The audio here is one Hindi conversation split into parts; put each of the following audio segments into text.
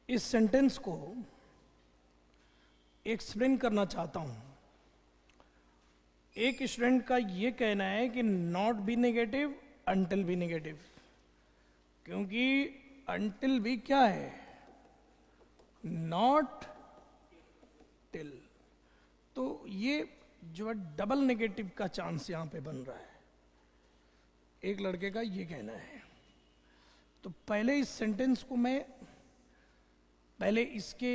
इस सेंटेंस को एक्सप्लेन करना चाहता हूं। एक स्टूडेंट का यह कहना है कि not be negative until be negative, क्योंकि अंटिल भी क्या है, नॉट टिल। तो ये जो है डबल नेगेटिव का चांस यहां पे बन रहा है। एक लड़के का ये कहना है। तो पहले इस सेंटेंस को मैं पहले इसके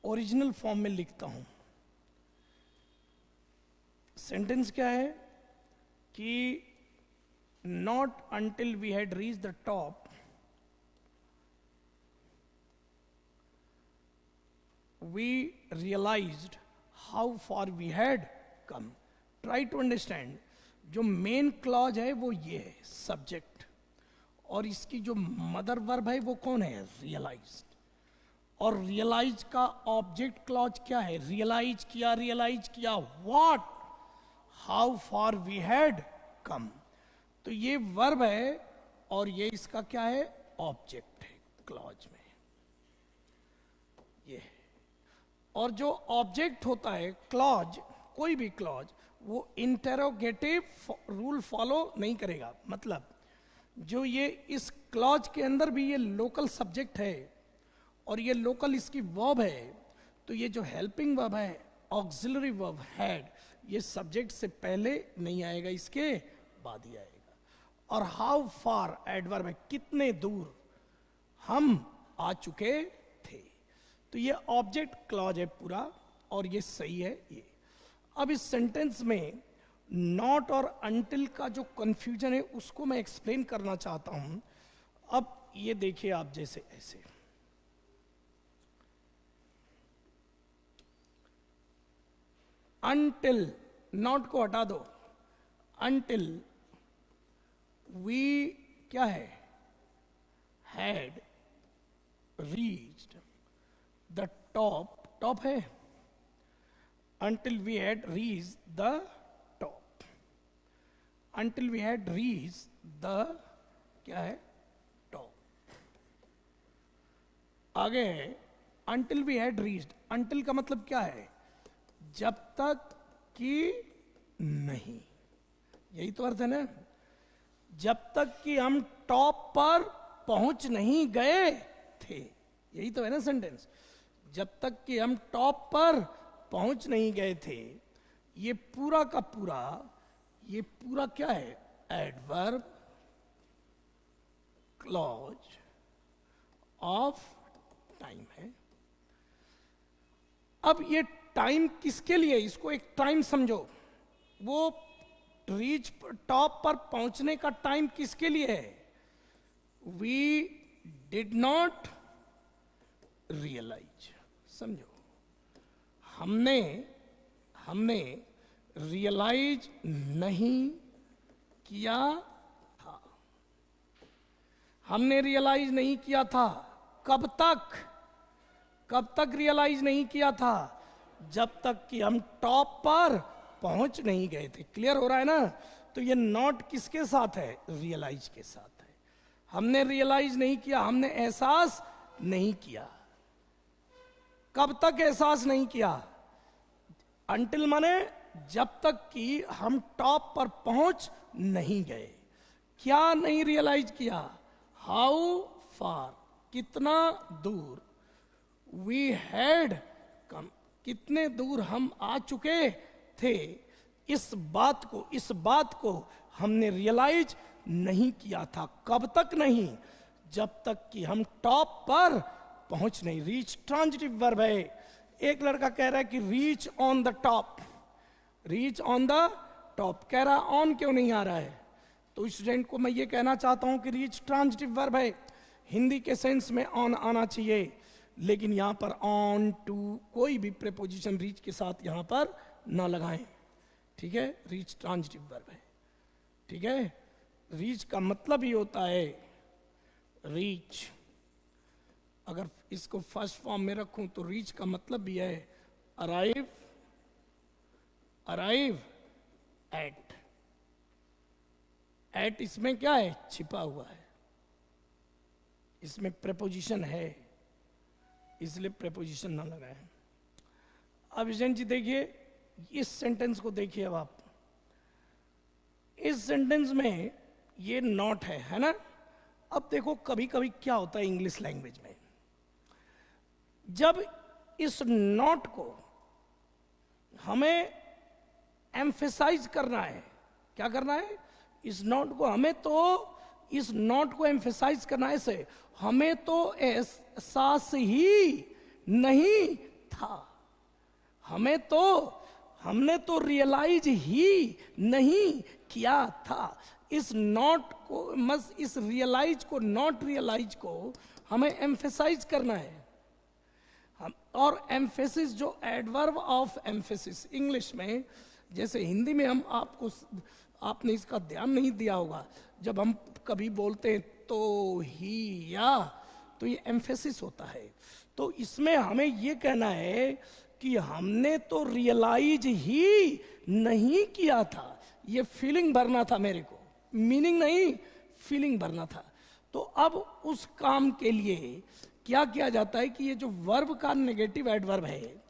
ओरिजिनल फॉर्म में लिखता हूं। सेंटेंस क्या है कि not until we had reach the top we realized how far we had come. Try to understand. जो मेन क्लॉज है वो ये है, सब्जेक्ट, और इसकी जो मदर वर्ब है वो कौन है, रियलाइज्ड। और रियलाइज का ऑब्जेक्ट क्लॉज क्या है, रियलाइज किया what, how far we had come. तो ये वर्ब है और ये इसका क्या है, ऑब्जेक्ट है क्लॉज में ये। और जो ऑब्जेक्ट होता है क्लॉज, कोई भी क्लॉज, वो इंटेरोगेटिव रूल फॉलो नहीं करेगा। मतलब जो ये इस क्लॉज के अंदर भी ये लोकल सब्जेक्ट है और ये लोकल इसकी वर्ब है, तो ये जो हेल्पिंग वर्ब है, ऑक्सिलरी वर्ब हैड, ये सब्जेक्ट से पहले नहीं आएगा, इसके बाद ही आएगा। और हाउ फार एडवर्ब है, कितने दूर हम आ चुके थे। तो ये ऑब्जेक्ट क्लॉज है पूरा और ये सही है ये। अब इस सेंटेंस में नॉट और अंटिल का जो कंफ्यूजन है उसको मैं एक्सप्लेन करना चाहता हूं। अब ये देखिए आप, जैसे ऐसे अंटिल, नॉट को हटा दो, अंटिल वी क्या है, had reached the top, top है, until we had reached the top, until we had reached the क्या है, top। आगे है until we had reached, until का मतलब क्या है, जब तक कि नहीं, यही तो अर्थ है ना, जब तक कि हम टॉप पर पहुंच नहीं गए थे, यही तो है ना सेंटेंस। जब तक कि हम टॉप पर पहुंच नहीं गए थे। ये पूरा का पूरा, ये पूरा क्या है, एडवर्ब क्लॉज ऑफ टाइम है। अब ये टाइम किसके लिए, इसको एक टाइम समझो, वो रीच टॉप पर पहुंचने का टाइम किसके लिए है, वी डिड नॉट रियलाइज, समझो, हमने रियलाइज नहीं किया था। हमने रियलाइज नहीं किया था कब तक रियलाइज नहीं किया था, जब तक कि हम टॉप पर पहुंच नहीं गए थे। क्लियर हो रहा है ना। तो ये नॉट किसके साथ है, रियलाइज के साथ है। हमने रियलाइज नहीं किया, हमने एहसास नहीं किया। कब तक एहसास नहीं किया, अंटिल माने जब तक कि हम टॉप पर पहुंच नहीं गए। क्या नहीं रियलाइज किया, हाउ फार, कितना दूर, वी हैड कम, कितने दूर हम आ चुके थे। इस बात को हमने रियलाइज नहीं किया था। कब तक नहीं, जब तक कि हम टॉप पर पहुंच नहीं। रीच ट्रांजिटिव वर्ब है। एक लड़का कह रहा है कि reach on the top, reach on the top, कह रहा ऑन क्यों नहीं आ रहा है। तो स्टूडेंट को मैं ये कहना चाहता हूं कि रीच ट्रांजिटिव वर्ब है, हिंदी के सेंस में ऑन आना चाहिए, लेकिन यहां पर ऑन टू कोई भी प्रीपोजिशन रीच के साथ यहां पर ना लगाएं। ठीक है, रीच ट्रांजिटिव वर्ब है। ठीक है, रीच का मतलब ही होता है रीच। अगर इसको फर्स्ट फॉर्म में रखूं तो रीच का मतलब भी है अराइव, अराइव एट। एट इसमें क्या है, छिपा हुआ है। इसमें प्रेपोजिशन है, इसलिए प्रेपोजिशन ना लगाएं। अब विजन जी देखिए, इस सेंटेंस को देखिए। अब आप इस सेंटेंस में ये नॉट है ना। अब देखो कभी कभी क्या होता है इंग्लिश लैंग्वेज में, जब इस नॉट को हमें एम्फेसाइज करना है, क्या करना है, इस नॉट को हमें तो इस नॉट को एम्फेसाइज करना है से, हमें तो एहसास ही नहीं था, हमने तो रियलाइज ही नहीं किया था। इस नॉट को इस रियलाइज को, नॉट रियलाइज को हमें एम्फेसाइज करना है। और एम्फेसिस जो एडवर्ब ऑफ एम्फेसिस इंग्लिश में, जैसे हिंदी में हम आपने इसका ध्यान नहीं दिया होगा, जब हम कभी बोलते हैं तो ही या, तो ये एम्फेसिस होता है। तो इसमें हमें ये कहना है कि हमने तो रियलाइज ही नहीं किया था। ये फीलिंग भरना था मेरे को, मीनिंग नहीं, फीलिंग भरना था। तो अब उस काम के लिए क्या किया जाता है कि ये जो वर्ब का नेगेटिव एडवर्ब है,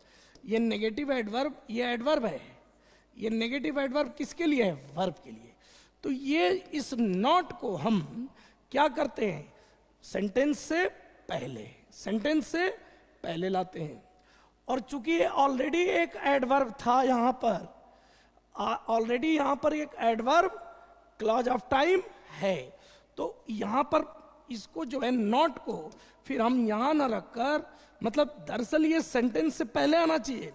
ये नेगेटिव एडवर्ब, ये एडवर्ब है, ये नेगेटिव एडवर्ब किसके लिए है, वर्ब के लिए। तो ये इस नॉट को हम क्या करते हैं, सेंटेंस से पहले लाते हैं। और चूंकि ये ऑलरेडी एक एडवर्ब था यहां पर, ऑलरेडी यहां पर एक एडवर्ब क्लॉज ऑफ टाइम है, तो यहां पर इसको जो है नॉट को फिर हम यहां ना रखकर, मतलब दरअसल ये सेंटेंस से पहले आना चाहिए,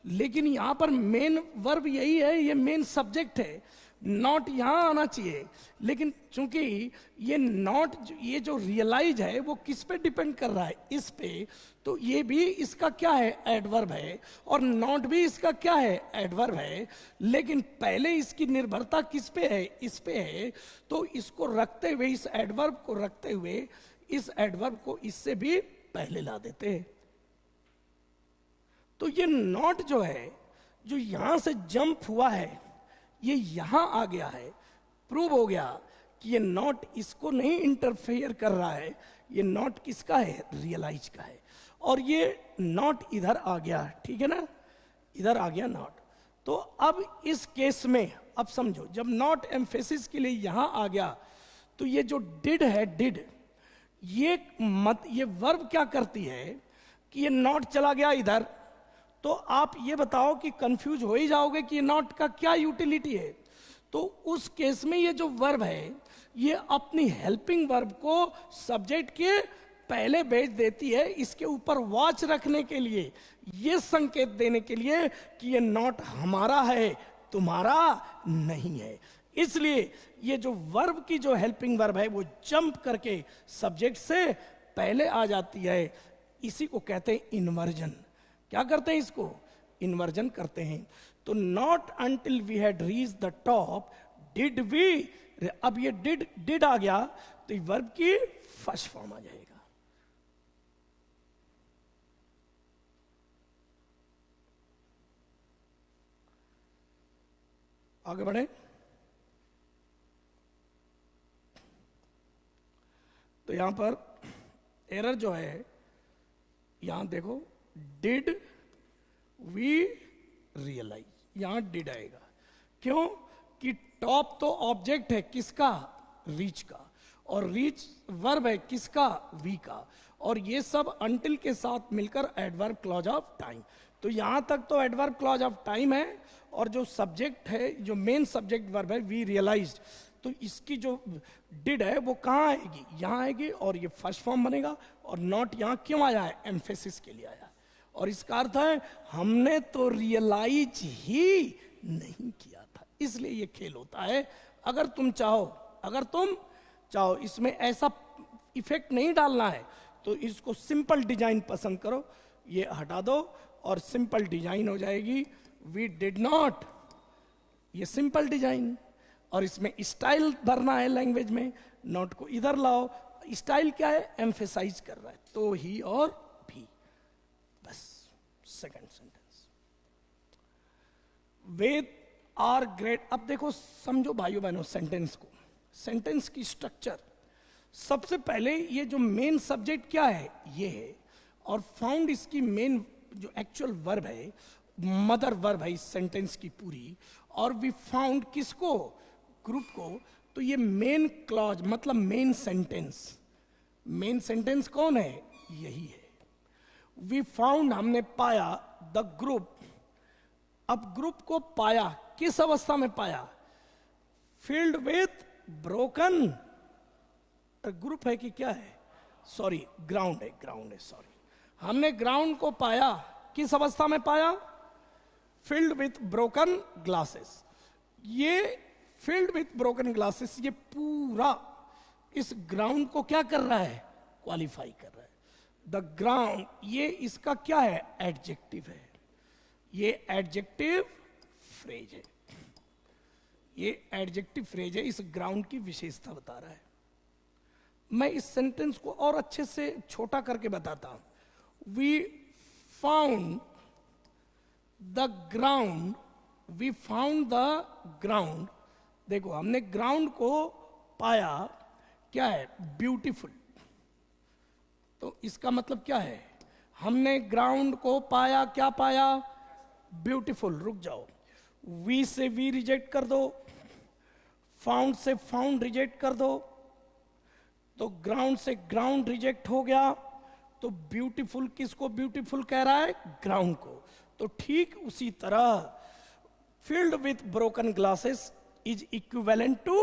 लेकिन यहां पर मेन वर्ब यही है, ये मेन सब्जेक्ट है, नॉट यहां आना चाहिए। लेकिन चूंकि ये नॉट, ये जो रियलाइज है वो किस पे डिपेंड कर रहा है, इस पे, तो ये भी इसका क्या है, एडवर्ब है, और नॉट भी इसका क्या है, एडवर्ब है। लेकिन पहले इसकी निर्भरता किस पे है, इस पे है। तो इसको रखते हुए, इस एडवर्ब को रखते हुए, इस एडवर्ब को इससे भी पहले ला देते हैं। तो ये नॉट जो है, जो यहां से जंप हुआ है, ये यहां आ गया है, प्रूव हो गया कि ये नॉट इसको नहीं इंटरफेयर कर रहा है, ये नॉट किसका है, रियलाइज का है। और ये नॉट इधर आ गया, ठीक है ना, इधर आ गया नॉट। तो अब इस केस में अब समझो, जब नॉट एम्फेसिस के लिए यहां आ गया, तो ये जो डिड है, डिड, ये वर्ब क्या करती है कि ये नॉट चला गया इधर, तो आप ये बताओ कि कंफ्यूज हो ही जाओगे कि नॉट का क्या यूटिलिटी है। तो उस केस में ये जो वर्ब है, ये अपनी हेल्पिंग वर्ब को सब्जेक्ट के पहले भेज देती है, इसके ऊपर वॉच रखने के लिए, ये संकेत देने के लिए कि ये नॉट हमारा है, तुम्हारा नहीं है। इसलिए ये जो वर्ब की जो हेल्पिंग वर्ब है, वो जंप करके सब्जेक्ट से पहले आ जाती है। इसी को कहते हैं इन्वर्जन। क्या करते हैं, इसको इन्वर्जन करते हैं। तो not until we had reach the top did we, अब ये डिड आ गया, तो वर्ब की फर्स्ट फॉर्म आ जाएगा। आगे बढ़े, तो यहां पर एरर जो है, यहां देखो, डिड वी रियलाइज, यहां डिड आएगा। क्यों कि टॉप तो ऑब्जेक्ट है किसका, रीच का, और रीच वर्ब है किसका, वी का, और ये सब अंटिल के साथ मिलकर एडवर्ब क्लॉज ऑफ टाइम। तो यहां तक तो एडवर्ब क्लॉज ऑफ टाइम है, और जो सब्जेक्ट है, जो मेन सब्जेक्ट वर्ब है, वी रियलाइज्ड, तो इसकी जो डिड है वो कहां आएगी, यहां आएगी, और ये फर्स्ट फॉर्म बनेगा। और नॉट यहां क्यों आया है, एम्फेसिस के लिए आया, और इसका अर्थ है हमने तो रियलाइज ही नहीं किया था। इसलिए ये खेल होता है। अगर तुम चाहो इसमें ऐसा इफेक्ट नहीं डालना है, तो इसको सिंपल डिजाइन पसंद करो, ये हटा दो और सिंपल डिजाइन हो जाएगी, वी डिड नॉट, ये सिंपल डिजाइन। और इसमें स्टाइल भरना है लैंग्वेज में, नॉट को इधर लाओ, स्टाइल क्या है, एम्फेसाइज कर रहा है, तो ही और भी, बस second sentence. Veda are great. अब देखो, समझो भाइयों बहनों सेंटेंस को, सेंटेंस की स्ट्रक्चर सबसे पहले ये जो मेन सब्जेक्ट क्या है, ये है, और फाउंड इसकी मेन जो एक्चुअल वर्ब है, मदर वर्ब है इस सेंटेंस की पूरी, और वी फाउंड किसको, ग्रुप को, तो ये मेन क्लॉज मतलब मेन सेंटेंस, मेन सेंटेंस कौन है, यही है। वी फाउंड हमने पाया, द ग्रुप, अब ग्रुप को पाया, किस अवस्था में पाया, फील्ड विथ ब्रोकन, ग्रुप है कि क्या है, सॉरी ग्राउंड है, सॉरी, हमने ग्राउंड को पाया, किस अवस्था में पाया, फिल्ड विथ ब्रोकन ग्लासेस। ये फिल्ड विथ ब्रोकन ग्लासेस, ये पूरा इस ग्राउंड को क्या कर रहा है, क्वालिफाई कर रहा है। द ग्राउंड, ये इसका क्या है, एडजेक्टिव है, ये एडजेक्टिव फ्रेज है, ये एडजेक्टिव फ्रेज है, इस ग्राउंड की विशेषता बता रहा है। मैं इस सेंटेंस को और अच्छे से छोटा करके बताता हूं। We found the ground, we found the ground, देखो हमने ग्राउंड को पाया, क्या है, ब्यूटीफुल, तो इसका मतलब क्या है, हमने ग्राउंड को पाया, क्या पाया, ब्यूटीफुल। रुक जाओ, वी से वी रिजेक्ट कर दो, फाउंड से फाउंड रिजेक्ट कर दो, तो ग्राउंड से ग्राउंड रिजेक्ट हो गया, तो ब्यूटीफुल किसको ब्यूटीफुल कह रहा है, ग्राउंड को। तो ठीक उसी तरह filled with broken glasses is equivalent to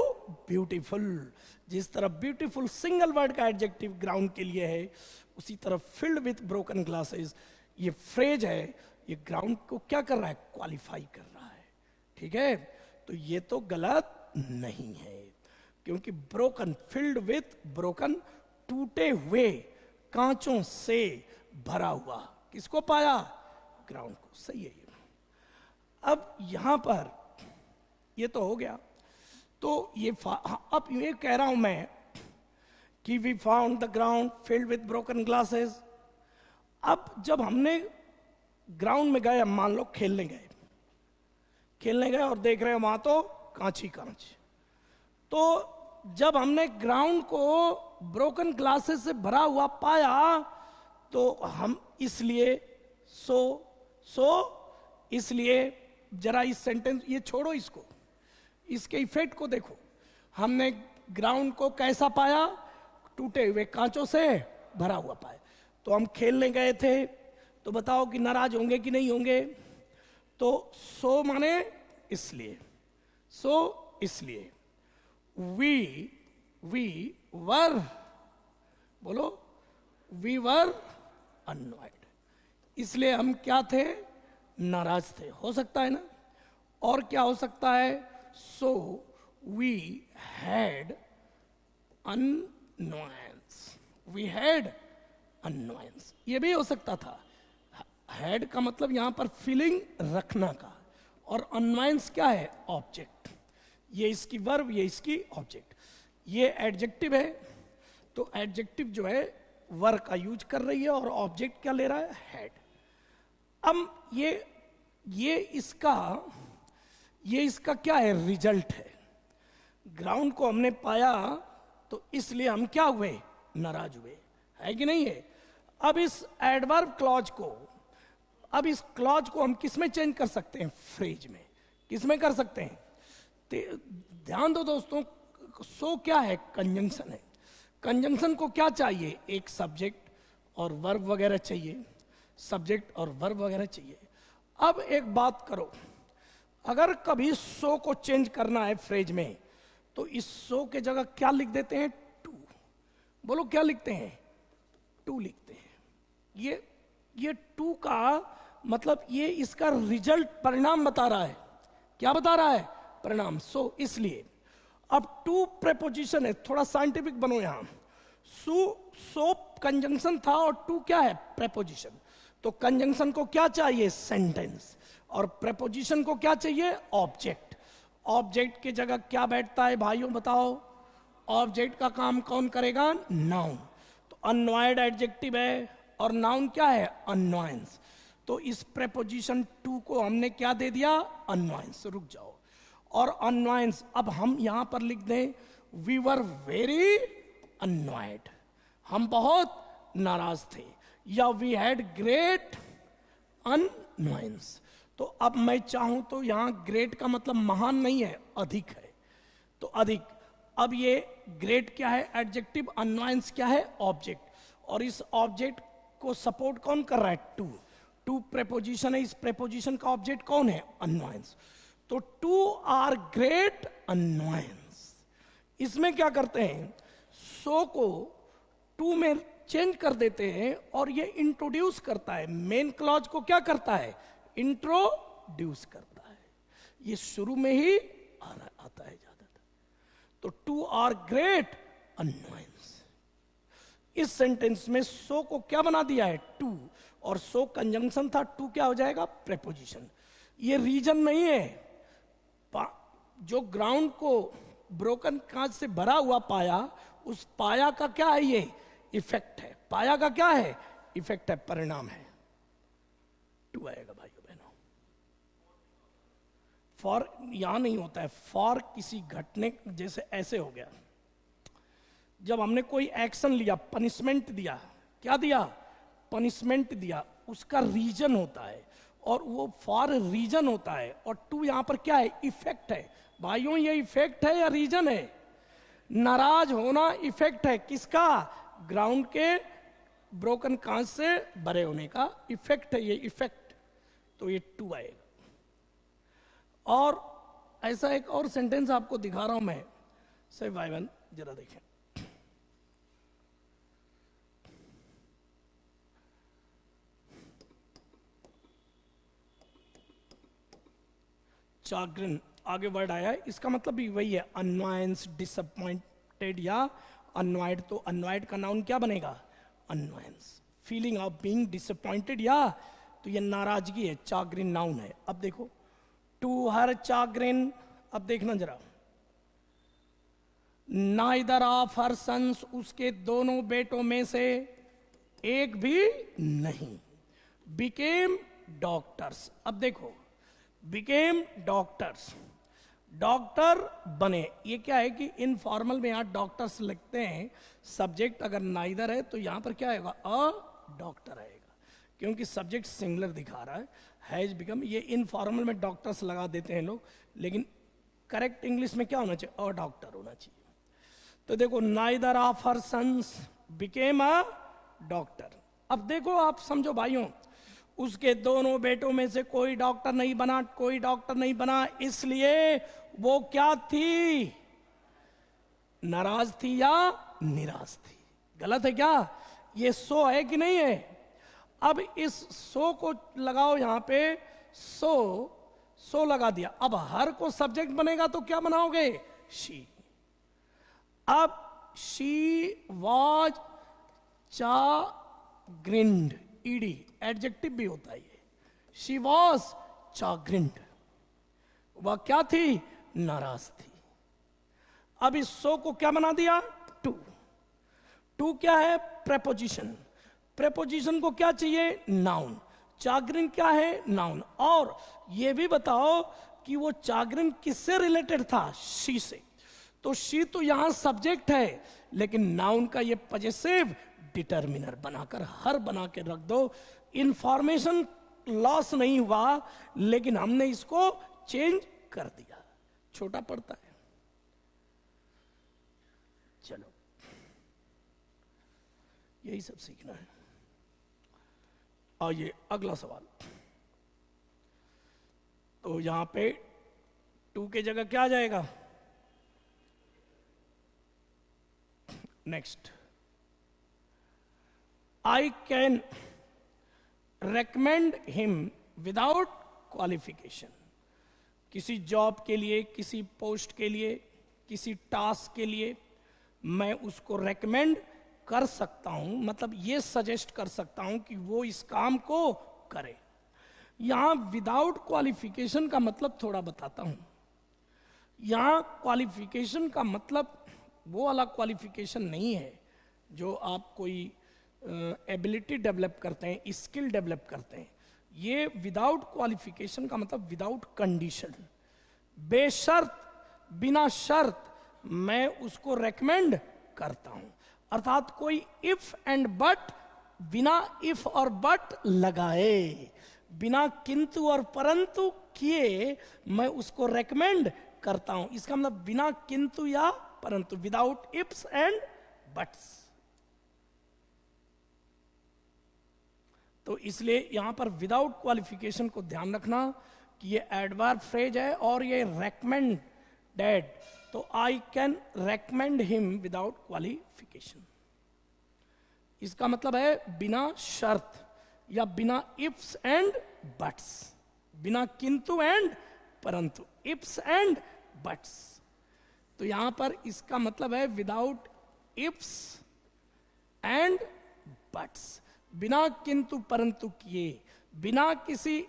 beautiful. जिस तरह ब्यूटीफुल सिंगल वर्ड का एडजेक्टिव ग्राउंड के लिए है, उसी तरह फील्ड विथ ब्रोकन ग्लासेस ये फ्रेज है, ये ग्राउंड को क्या कर रहा है, क्वालिफाई कर रहा है। ठीक है, तो ये तो गलत नहीं है, क्योंकि ब्रोकन, फील्ड विथ ब्रोकन, टूटे हुए कांचों से भरा हुआ, किसको पाया, ग्राउंड को। सही है ये। अब यहां पर ये तो हो गया, तो ये अब ये कह रहा हूं मैं कि we found the ground filled with broken glasses. अब जब हमने ग्राउंड में गए, मान लो खेलने गए और देख रहे हैं वहां तो कांच ही कांच, तो जब हमने ग्राउंड को ब्रोकन ग्लासेस से भरा हुआ पाया, तो हम इसलिए इसलिए जरा इस सेंटेंस, ये छोड़ो इसको, इसके इफेक्ट को देखो। हमने ग्राउंड को कैसा पाया, टूटे हुए कांचों से भरा हुआ पाया। तो हम खेलने गए थे, तो बताओ कि नाराज होंगे कि नहीं होंगे, तो माने इसलिए, इसलिए वी वर, बोलो, वी वर अननॉयड, इसलिए हम क्या थे, नाराज थे, हो सकता है ना। और क्या हो सकता है, so we had annoyance, we had annoyance, ये भी हो सकता था। हैड का मतलब यहां पर फीलिंग रखना का, और अननॉयंस क्या है, ऑब्जेक्ट, ये इसकी वर्ब, ये इसकी ऑब्जेक्ट, ये एडजेक्टिव है, तो एडजेक्टिव जो है वर्ब का यूज कर रही है, और ऑब्जेक्ट क्या ले रहा है, हैड। अब ये इसका क्या है, रिजल्ट है। ग्राउंड को हमने पाया, तो इसलिए हम क्या हुए, नाराज हुए, है कि नहीं है। अब इस एडवर्ब क्लॉज को, अब इस क्लॉज को हम किस में चेंज कर सकते हैं, फ्रेज में। किस में कर सकते हैं, ध्यान दो दोस्तों, सो क्या है, कंजंक्शन है। कंजंक्शन को क्या चाहिए, एक सब्जेक्ट और वर्ब वगैरह चाहिए, सब्जेक्ट और वर्ब वगैरह चाहिए। अब एक बात करो, अगर कभी सो को चेंज करना है फ्रेज में, तो इस सो के जगह क्या लिख देते हैं, टू। बोलो क्या लिखते हैं, टू लिखते हैं। ये टू का मतलब ये इसका रिजल्ट, परिणाम बता रहा है। क्या बता रहा है, परिणाम। सो इसलिए अब टू प्रेपोजिशन है, थोड़ा साइंटिफिक बनो यहां। सो कंजंक्शन था, और टू क्या है, प्रेपोजिशन। तो कंजंक्शन को क्या चाहिए, सेंटेंस, और प्रेपोजिशन को क्या चाहिए, ऑब्जेक्ट। ऑब्जेक्ट की जगह क्या बैठता है भाइयों, बताओ। ऑब्जेक्ट का काम कौन करेगा, नाउन। तो अननॉयड एडजेक्टिव है, और नाउन क्या है, अननॉयंस। तो इस प्रेपोजिशन टू को हमने क्या दे दिया, अननॉयंस। रुक जाओ, और अननॉयंस अब हम यहां पर लिख दें, वी वर वेरी अननॉयड, हम बहुत नाराज थे, या वी हैड ग्रेट अननॉयंस। तो अब मैं चाहूं तो यहां ग्रेट का मतलब महान नहीं है, अधिक है, तो अधिक। अब ये ग्रेट क्या है? एडजेक्टिव, अननॉयंस क्या है? ऑब्जेक्ट। और इस ऑब्जेक्ट को सपोर्ट कौन कर रहा है? टू। टू प्रेपोजिशन है, इस प्रेपोजिशन का ऑब्जेक्ट कौन है? अननॉयंस। तो टू आर ग्रेट अननॉयंस। इसमें क्या करते हैं? सो को टू में चेंज कर देते हैं और ये इंट्रोड्यूस करता है, मेन क्लॉज को क्या करता है? इंट्रोड्यूस करता है। ये शुरू में ही आता है ज्यादातर। तो टू आर ग्रेट अननॉयंस, इस सेंटेंस में सो को क्या बना दिया है? टू, और सो कंजंक्शन था, टू क्या हो जाएगा? प्रेपोजिशन। ये रीजन नहीं है। जो ग्राउंड को ब्रोकन कांच से भरा हुआ पाया, उस पाया का क्या है? ये इफेक्ट है। पाया का क्या है? इफेक्ट है, परिणाम है। टू आएगा भाइयों बहनों। फॉर यहां नहीं होता है। फॉर किसी घटने, जैसे ऐसे हो गया, जब हमने कोई एक्शन लिया, पनिशमेंट दिया, क्या दिया? पनिशमेंट दिया, उसका रीजन होता है, और वो फॉर रीजन होता है। और टू यहां पर क्या है? इफेक्ट है। भाइयों ये इफेक्ट है या रीजन है? नाराज होना इफेक्ट है, किसका? ग्राउंड के ब्रोकन कांच से भरे होने का इफेक्ट है ये, इफेक्ट। तो ये टू आएगा। और ऐसा एक और सेंटेंस आपको दिखा रहा हूं मैं, सही भाई बहन जरा देखें। चाग्रिन, आगे वर्ड आया है, इसका मतलब भी वही है, अननॉयंस, डिसअपॉइंटेड या अननॉयड। तो अननॉयड का नाउन क्या बनेगा? अननॉयंस। फीलिंग ऑफ बीइंग डिसअपॉइंटेड, या तो ये नाराजगी है, चाग्रिन नाउन है। अब देखो, टू हर चाग्रिन। अब देखना जरा, नाइदर ऑफ हर सन्स, उसके दोनों बेटों में से एक भी नहीं। Became doctors. अब देखो, बिकेम डॉक्टर्स, डॉक्टर बने। ये क्या है कि इनफॉर्मल में यहां डॉक्टर्स लिखते हैं, सब्जेक्ट अगर नाइदर है तो यहां पर क्या आएगा? अ डॉक्टर आएगा, क्योंकि सब्जेक्ट सिंगुलर दिखा रहा है। हैज बिकम, ये इनफॉर्मल में डॉक्टर्स लगा देते हैं लोग, लेकिन करेक्ट इंग्लिश में क्या होना चाहिए? अ डॉक्टर होना चाहिए। तो देखो, neither of her sons became a doctor. अब देखो, आप समझो भाइयों, उसके दोनों बेटों में से कोई डॉक्टर नहीं बना, कोई डॉक्टर नहीं बना, इसलिए वो क्या थी? नाराज थी या निराश थी? गलत है क्या? ये सो है कि नहीं है? अब इस सो को लगाओ यहां पे, सो लगा दिया। अब हर को सब्जेक्ट बनेगा तो क्या बनाओगे? शी। अब शी वॉज चाग्रिन्ड, ईडी एडजेक्टिव भी होता है ये। शी वॉज चाग्रिन्ड, वह क्या थी? नाराज थी। अब इस सो को क्या बना दिया? टू। टू क्या है? प्रेपोजिशन। प्रेपोजिशन को क्या चाहिए? नाउन। चाग्रिन क्या है? नाउन। और ये भी बताओ कि वो चाग्रिन किससे रिलेटेड था? शी से। तो शी तो यहां सब्जेक्ट है, लेकिन नाउन का ये पजेसिव डिटर्मिनर बनाकर हर बना के रख दो। इंफॉर्मेशन लॉस नहीं हुआ, लेकिन हमने इसको चेंज कर दिया, छोटा पड़ता है। चलो, यही सब सीखना है। आइए अगला सवाल। तो यहां पे टू की जगह क्या आ जाएगा? Next, I can recommend him without qualification. किसी जॉब के लिए, किसी पोस्ट के लिए, किसी टास्क के लिए मैं उसको रेकमेंड कर सकता हूं, मतलब ये सजेस्ट कर सकता हूं कि वो इस काम को करे। यहां विदाउट क्वालिफिकेशन का मतलब थोड़ा बताता हूं। यहां क्वालिफिकेशन का मतलब वो वाला क्वालिफिकेशन नहीं है जो आप कोई एबिलिटी डेवलप करते हैं, स्किल डेवलप करते हैं। ये विदाउट क्वालिफिकेशन का मतलब विदाउट कंडीशन, बेशर्त, बिना शर्त मैं उसको रेकमेंड करता हूं। अर्थात कोई इफ एंड बट बिना इफ और बट लगाए, बिना किंतु और परंतु किए मैं उसको रेकमेंड करता हूं। इसका मतलब बिना किंतु या परंतु, विदाउट इफ्स एंड बट्स। तो इसलिए यहां पर विदाउट क्वालिफिकेशन को ध्यान रखना कि ये एडवर्ब फ्रेज है और ये रेकमेंडेड, तो I can recommend him without qualification. इसका मतलब है बिना शर्त या बिना इफ्स एंड बट्स, बिना किंतु एंड परंतु, इफ्स एंड बट्स। तो यहां पर इसका मतलब है विदाउट इफ्स एंड बट्स, बिना किंतु परंतु किए, बिना किसी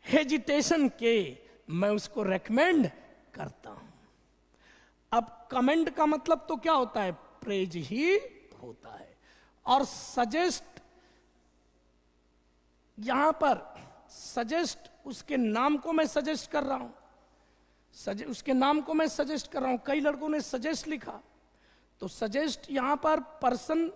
हेजिटेशन के मैं उसको रेकमेंड करता हूं। अब कमेंड का मतलब तो क्या होता है? प्रेज ही होता है। और सजेस्ट, यहां पर सजेस्ट, उसके नाम को मैं सजेस्ट कर रहा हूं, उसके नाम को मैं सजेस्ट कर रहा हूं। कई लड़कों ने सजेस्ट लिखा, तो सजेस्ट यहां पर पर्सन,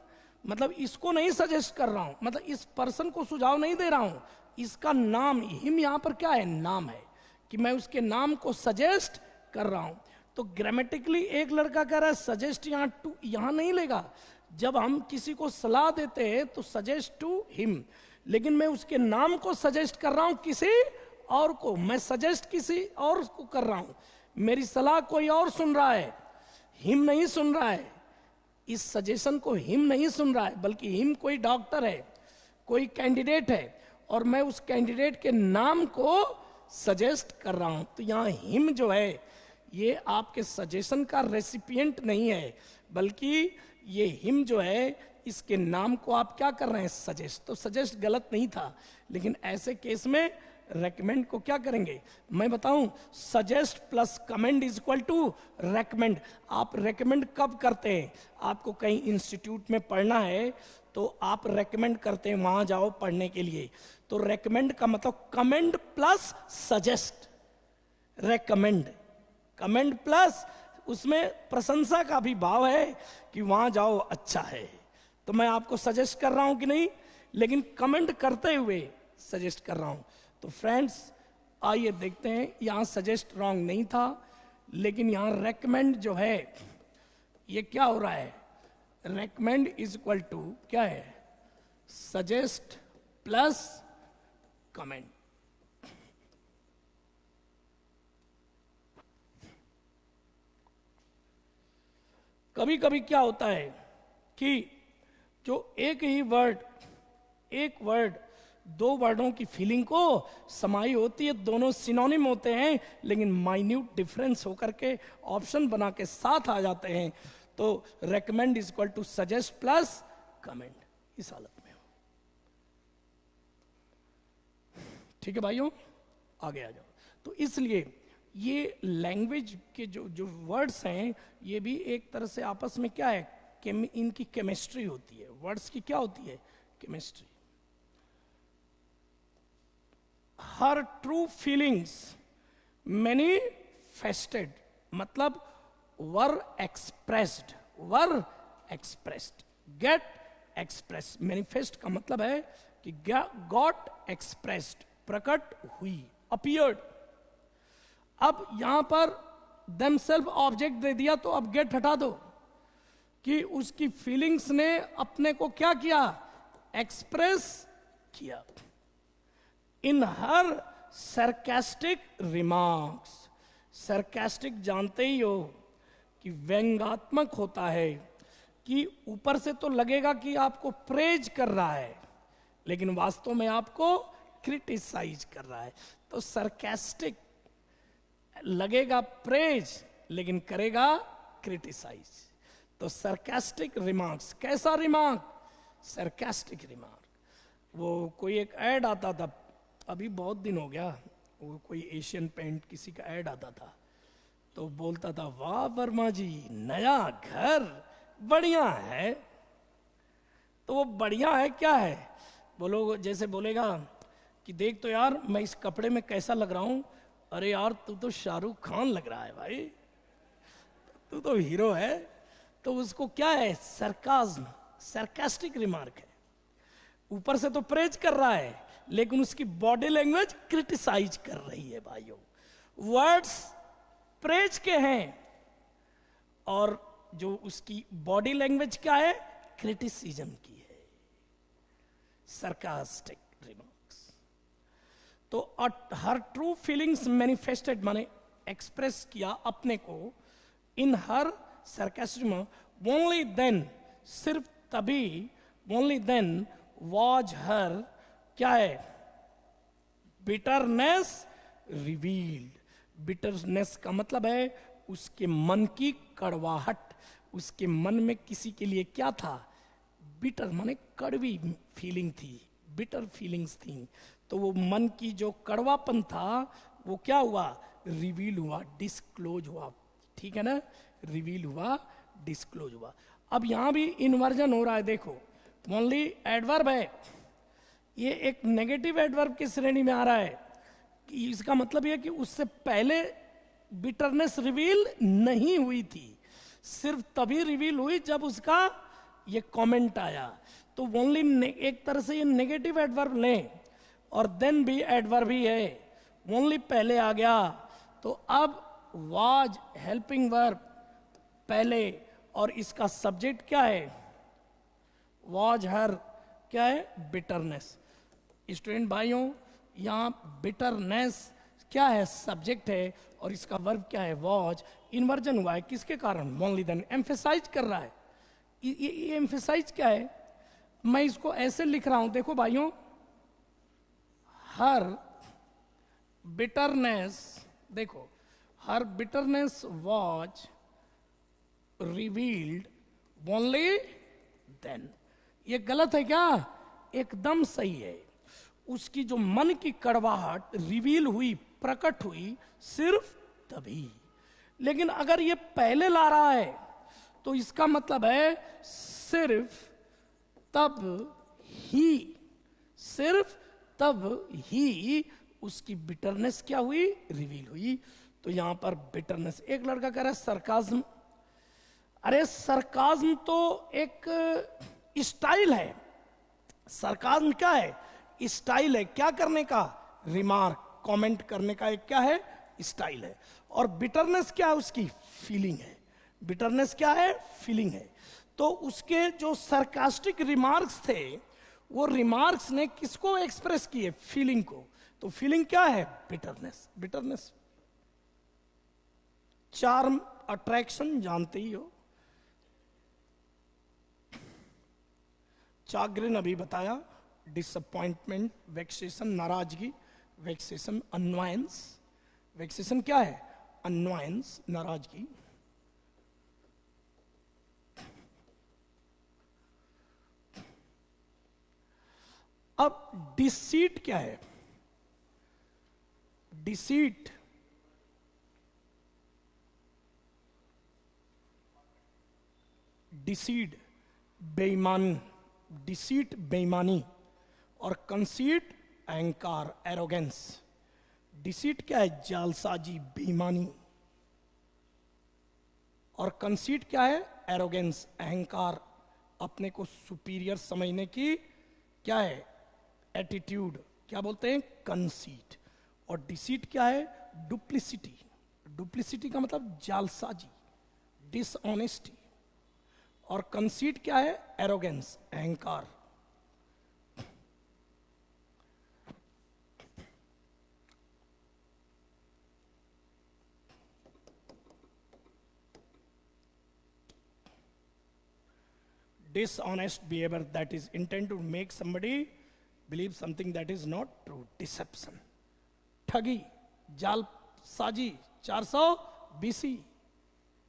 मतलब इसको नहीं सजेस्ट कर रहा हूं, मतलब इस पर्सन को सुझाव नहीं दे रहा हूं, इसका नाम, हिम यहां पर क्या है? नाम है, कि मैं उसके नाम को सजेस्ट कर रहा हूं। तो ग्रामेटिकली एक लड़का कह रहा है सजेस्ट, यहां टू यहां नहीं लेगा। जब हम किसी को सलाह देते हैं तो सजेस्ट टू हिम, लेकिन मैं उसके नाम को सजेस्ट कर रहा हूं किसी और को, मैं सजेस्ट किसी और को कर रहा हूं, मेरी सलाह कोई और सुन रहा है, हिम नहीं सुन रहा है, इस सजेशन को हिम नहीं सुन रहा है, बल्कि हिम कोई डॉक्टर है, कोई कैंडिडेट है, और मैं उस कैंडिडेट के नाम को सजेस्ट कर रहा हूं। तो यहां हिम जो है ये आपके सजेशन का रेसिपिएंट नहीं है, बल्कि ये हिम जो है इसके नाम को आप क्या कर रहे हैं? सजेस्ट। तो सजेस्ट गलत नहीं था, लेकिन ऐसे केस में रेकमेंड को क्या करेंगे? मैं बताऊं, suggest plus commend is equal to recommend. आप रेकमेंड कब करते हैं? आपको कहीं इंस्टीट्यूट में पढ़ना है तो आप रेकमेंड करते हैं वहां जाओ पढ़ने के लिए। तो रेकमेंड का मतलब commend plus suggest, recommend, commend plus उसमें प्रशंसा का भी भाव है कि वहां जाओ अच्छा है, तो मैं आपको सजेस्ट कर रहा हूं कि नहीं, लेकिन कमेंट करते हुए सजेस्ट कर रहा हूं। तो फ्रेंड्स आइए देखते हैं, यहां सजेस्ट रॉन्ग नहीं था, लेकिन यहां रेकमेंड जो है ये क्या हो रहा है? रेकमेंड इज इक्वल टू क्या है? Suggest plus comment. कभी कभी क्या होता है कि जो एक ही वर्ड, एक वर्ड दो वर्डों की फीलिंग को समाई होती है, दोनों सिनोनिम होते हैं, लेकिन माइन्यूट डिफरेंस होकर के ऑप्शन बना के साथ आ जाते हैं। तो recommend is equal to suggest plus comment, इस हालत में। ठीक है भाइयों, आगे आ जाओ। तो इसलिए ये लैंग्वेज के जो वर्ड्स हैं, ये भी एक तरह से आपस में क्या है? इनकी केमिस्ट्री होती है। वर्ड्स की क्या होती है? केमिस्ट्री। हर ट्रू फीलिंग्स मैनिफेस्टेड, मतलब वर एक्सप्रेस्ड, गेट एक्सप्रेस। मैनिफेस्ट का मतलब है कि गॉट एक्सप्रेस्ड, प्रकट हुई, अपीयर्ड। अब यहां पर देमसेल्फ ऑब्जेक्ट दे दिया, तो अब गेट हटा दो, कि उसकी फीलिंग्स ने अपने को क्या किया? एक्सप्रेस किया। इन हर सरकास्टिक रिमार्क्स, सरकास्टिक जानते ही हो कि व्यंग्यात्मक होता है, कि ऊपर से तो लगेगा कि आपको प्रेज कर रहा है, लेकिन वास्तव में आपको क्रिटिसाइज कर रहा है। तो सरकास्टिक लगेगा प्रेज, लेकिन करेगा क्रिटिसाइज। तो सरकास्टिक रिमार्क्स, कैसा रिमार्क? Sarcastic remark. वो कोई एक ऐड आता था, अभी बहुत दिन हो गया, वो कोई एशियन पेंट किसी का ऐड आता था, तो बोलता था, वाह वर्मा जी नया घर बढ़िया है। तो वो बढ़िया है क्या है? बोलो, जैसे बोलेगा कि देख तो यार मैं इस कपड़े में कैसा लग रहा हूं, अरे यार तू तो शाहरुख खान लग रहा है भाई, तू तो हीरो है। तो उसको क्या है, सरकाज्म, सरकास्टिक रिमार्क है। ऊपर से तो प्रेज कर रहा है लेकिन उसकी बॉडी लैंग्वेज क्रिटिसाइज कर रही है भाइयों। वर्ड्स प्रेज के हैं और जो उसकी बॉडी लैंग्वेज क्या है, क्रिटिसिज्म की है, सरकास्टिक रिमार्क्स। तो हर ट्रू फीलिंग्स मैनिफेस्टेड, माने एक्सप्रेस किया अपने को इन हर सरकास्टिज्म, ओनली देन, सिर्फ तभी, ओनली देन वॉज हर क्या है, बिटरनेस रिवील्ड। बिटरनेस का मतलब है उसके मन की कड़वाहट, उसके मन में किसी के लिए क्या था, बिटर माने कड़वी फीलिंग थी, बिटर फीलिंग्स थी। तो वो मन की जो कड़वापन था वो क्या हुआ, रिवील हुआ, डिस्क्लोज हुआ, ठीक है ना, रिवील हुआ, डिस्क्लोज हुआ। अब यहां भी इन्वर्जन हो रहा है, देखो ओनली एडवर्ब है, ये एक नेगेटिव एडवर्ब की श्रेणी में आ रहा है कि इसका मतलब यह कि उससे पहले बिटरनेस रिवील नहीं हुई थी, सिर्फ तभी रिवील हुई जब उसका ये कमेंट आया। तो ओनली एक तरह से ये नेगेटिव एडवर्ब लें और देन भी एडवर्ब ही है, ओनली पहले आ गया। तो अब वाज हेल्पिंग वर्ब पहले और इसका सब्जेक्ट क्या है, वाज हर क्या है, बिटरनेस। स्टूडेंट भाइयों यहाँ बिटरनेस क्या है, सब्जेक्ट है और इसका वर्ब क्या है, वाज। इन्वर्जन हुआ है किसके कारण, ओनली देन, एम्फेसाइज कर रहा है। ये एम्फेसाइज क्या है, मैं इसको ऐसे लिख रहा हूं, देखो भाइयों, हर बिटरनेस, देखो हर bitterness was revealed only then. ये गलत है क्या, एकदम सही है। उसकी जो मन की कड़वाहट रिवील हुई, प्रकट हुई सिर्फ तभी। लेकिन अगर ये पहले ला रहा है तो इसका मतलब है सिर्फ तब ही, सिर्फ तब ही उसकी बिटरनेस क्या हुई, रिवील हुई। तो यहां पर बिटरनेस, एक लड़का कह रहा है सरकाज्म, अरे सरकाज्म तो एक स्टाइल है, सरकाज्म क्या है, स्टाइल है, क्या करने का, रिमार्क, कमेंट करने का एक क्या है, स्टाइल है। और बिटरनेस क्या है, उसकी फीलिंग है, बिटरनेस क्या है, फीलिंग है। तो उसके जो सरकास्टिक रिमार्क्स थे वो रिमार्क्स ने किसको एक्सप्रेस किए, फीलिंग को। तो फीलिंग क्या है, बिटरनेस, बिटरनेस। चार्म, अट्रैक्शन जानते ही हो, चाग्रिन अभी बताया, डिसअपॉइंटमेंट, वेक्सेशन नाराजगी, वेक्सेशन अनवायंस, वेक्सेशन क्या है, अनवायंस नाराजगी। अब डिसीट क्या है, डिसीट, डिसीड बेईमानी, डिसीट बेईमानी, और कंसीट अहंकार, एरोगेंस। डिसीट क्या है, जालसाजी, बेईमानी, और कंसीट क्या है, एरोगेंस, अहंकार, अपने को सुपीरियर समझने की क्या है, एटीट्यूड, क्या बोलते हैं, कंसीट। और डिसीट क्या है, डुप्लिसिटी, डुप्लिसिटी का मतलब जालसाजी, डिसऑनेस्टी। और कंसीट क्या है, एरोगेंस, अहंकार। Dishonest behavior that is intended to make somebody believe something that is not true, deception, ठगी, जालसाजी, 400 BC,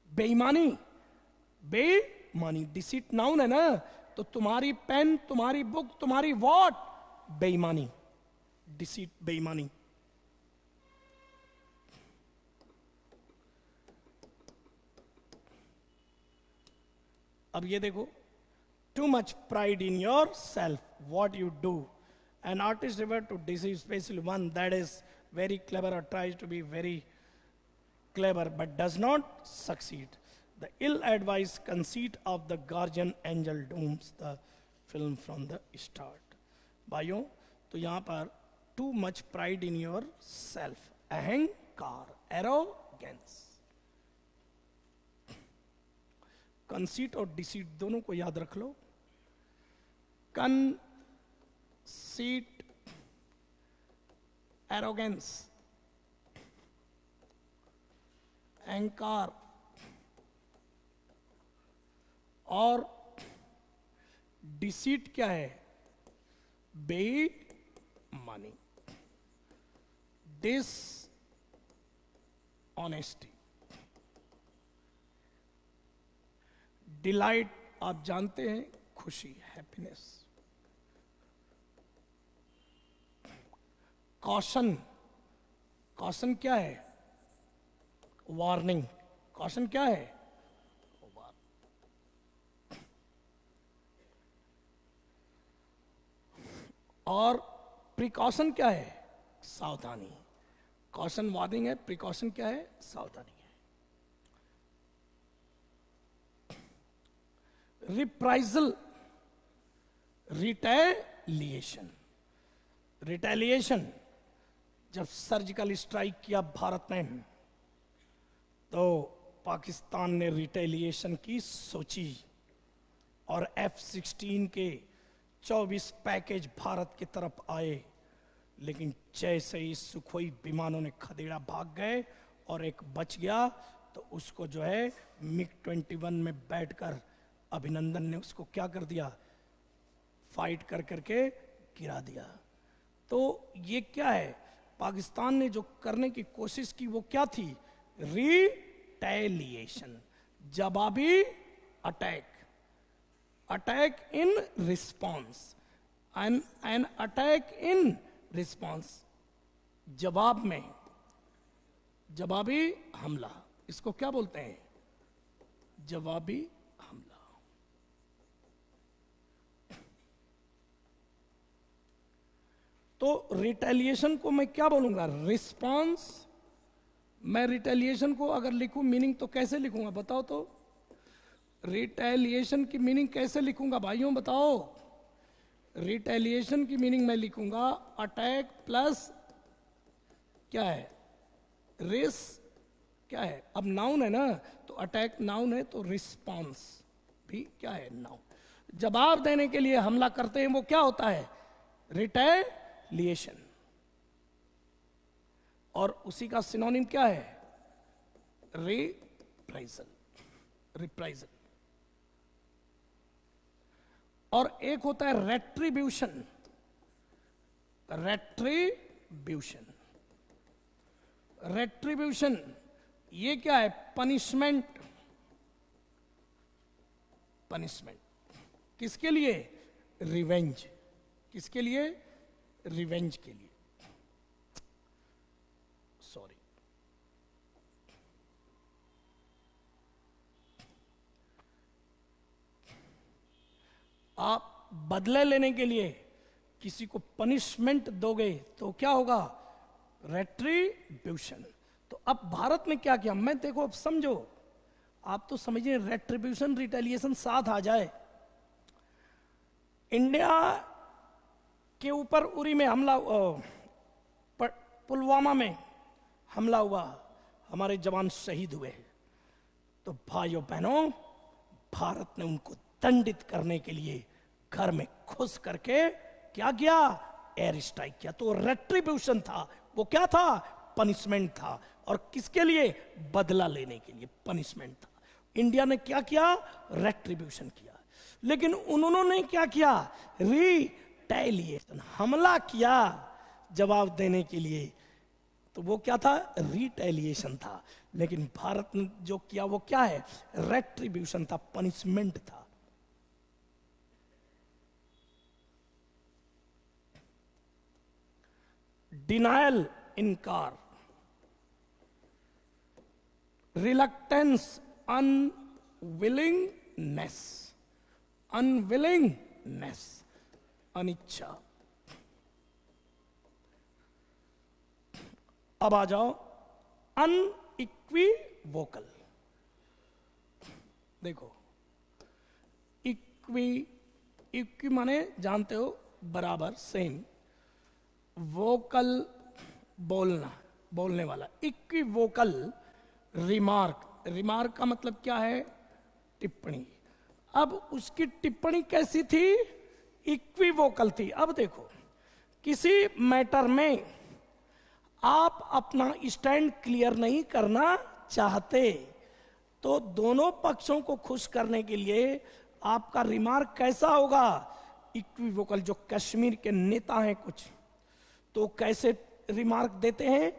बेईमानी, बेईमानी, डिसीट नाउन है ना, तो तुम्हारी पेन, तुम्हारी बुक, तुम्हारी वॉट, बेईमानी, डिसीट, बेईमानी। अब ये देखो, too much pride in yourself, what you do. An artist referred to deceive, especially one that is very clever or tries to be very clever but does not succeed. The ill-advised conceit of the guardian angel dooms the film from the start. भाइयों, तो यहाँ पर too much pride in yourself, अहंकार, arrogance. कंसीट और डिसीट दोनों को याद रख लो. कंसीट, एरोगेंस, अहंकार और डिसीट क्या है? बेईमानी, डिसऑनेस्टी. डिलाइट आप जानते हैं, खुशी, हैप्पीनेस. कॉशन, कॉशन क्या है? वार्निंग. कॉशन क्या है? और प्रिकॉशन क्या है? सावधानी. कॉशन वार्निंग है, प्रिकॉशन क्या है? सावधानी है. Reprisal, retaliation. रिटेलिएशन, जब सर्जिकल स्ट्राइक किया भारत ने, तो पाकिस्तान ने रिटेलिएशन की सोची और F-16 के 24 पैकेज भारत की तरफ आए. लेकिन जैसे ही सुखोई विमानों ने खदेड़ा भाग गए और एक बच गया, तो उसको जो है MiG-21 में बैठकर अभिनंदन ने उसको क्या कर दिया? फाइट कर करके गिरा दिया. तो ये क्या है? पाकिस्तान ने जो करने की कोशिश की वो क्या थी? रिटेलिएशन, जवाबी attack. Attack in response, an attack in response, जवाब में, जवाबी हमला. इसको क्या बोलते हैं? जवाबी हमला. तो रिटेलिएशन को मैं क्या बोलूंगा? रिस्पॉन्स. मैं रिटेलिएशन को अगर लिखूं मीनिंग तो कैसे लिखूंगा बताओ? तो रिटेलिएशन की मीनिंग कैसे लिखूंगा भाइयों बताओ? रिटेलिएशन की मीनिंग मैं लिखूंगा अटैक प्लस क्या है? रिस क्या है? अब नाउन है ना, तो अटैक नाउन है, तो रिस्पॉन्स भी क्या है? नाउन. जवाब देने के लिए हमला करते हैं, वो क्या होता है? रिटेलिएशन. और उसी का सिनोनिम क्या है? रिप्राइजल. रिप्राइजल. और एक होता है रेट्रीब्यूशन. रेट्रीब्यूशन. रेट्रीब्यूशन ये क्या है? पनिशमेंट. पनिशमेंट किसके लिए? रिवेंज. किसके लिए? रिवेंज के लिए. सॉरी. आप बदले लेने के लिए किसी को पनिशमेंट दोगे तो क्या होगा? रेट्रीब्यूशन. तो अब भारत में क्या किया? मैं देखो, अब समझो, आप तो समझिए रेट्रीब्यूशन रिटेलिएशन साथ आ जाए. इंडिया के ऊपर उरी में हमला, पुलवामा में हमला हुआ, हमारे जवान शहीद हुए. तो भाइयों बहनों, भारत ने उनको दंडित करने के लिए घर में घुस करके क्या किया? एयर स्ट्राइक किया. तो रेट्रीब्यूशन था. वो क्या था? पनिशमेंट था. और किसके लिए? बदला लेने के लिए पनिशमेंट था. इंडिया ने क्या किया? रेट्रीब्यूशन किया. लेकिन उन्होंने क्या किया? रिटेलिएशन, हमला किया जवाब देने के लिए. तो वो क्या था? रिटेलिएशन था. लेकिन भारत ने जो किया वो क्या है? रेट्रीब्यूशन था, पनिशमेंट था. डिनायल, इनकार. Reluctance, unwillingness. अनविलिंगनेस, अनिच्छा. अब आ जाओ अनइक्विवोकल. देखो, इक्वी, इक्वी माने जानते हो बराबर, सेम। वोकल बोलना, बोलने वाला। इक्वी वोकल रिमार्क, रिमार्क का मतलब क्या है? टिप्पणी। अब उसकी टिप्पणी कैसी थी? इक्विवोकल थी। अब देखो, किसी मैटर में आप अपना स्टैंड क्लियर नहीं करना चाहते, तो दोनों पक्षों को खुश करने के लिए आपका रिमार्क कैसा होगा? इक्विवोकल। जो कश्मीर के नेता हैं कुछ, तो कैसे रिमार्क देते हैं?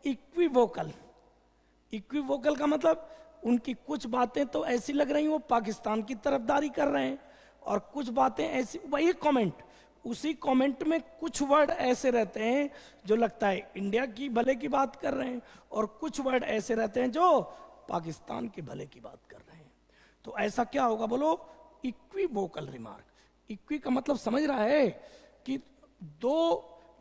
इक्विवोकल। इक्विवोकल का मतलब उनकी कुछ बातें तो ऐसी लग रही वो पाकिस्तान की तरफदारी कर रहे हैं, और कुछ बातें ऐसी, वही कमेंट, उसी कमेंट में कुछ वर्ड ऐसे रहते हैं जो लगता है इंडिया की भले की बात कर रहे हैं, और कुछ वर्ड ऐसे रहते हैं जो पाकिस्तान के भले की बात कर रहे हैं। तो ऐसा क्या होगा बोलो? Equivocal remark. इक्वी का मतलब समझ रहा है कि दो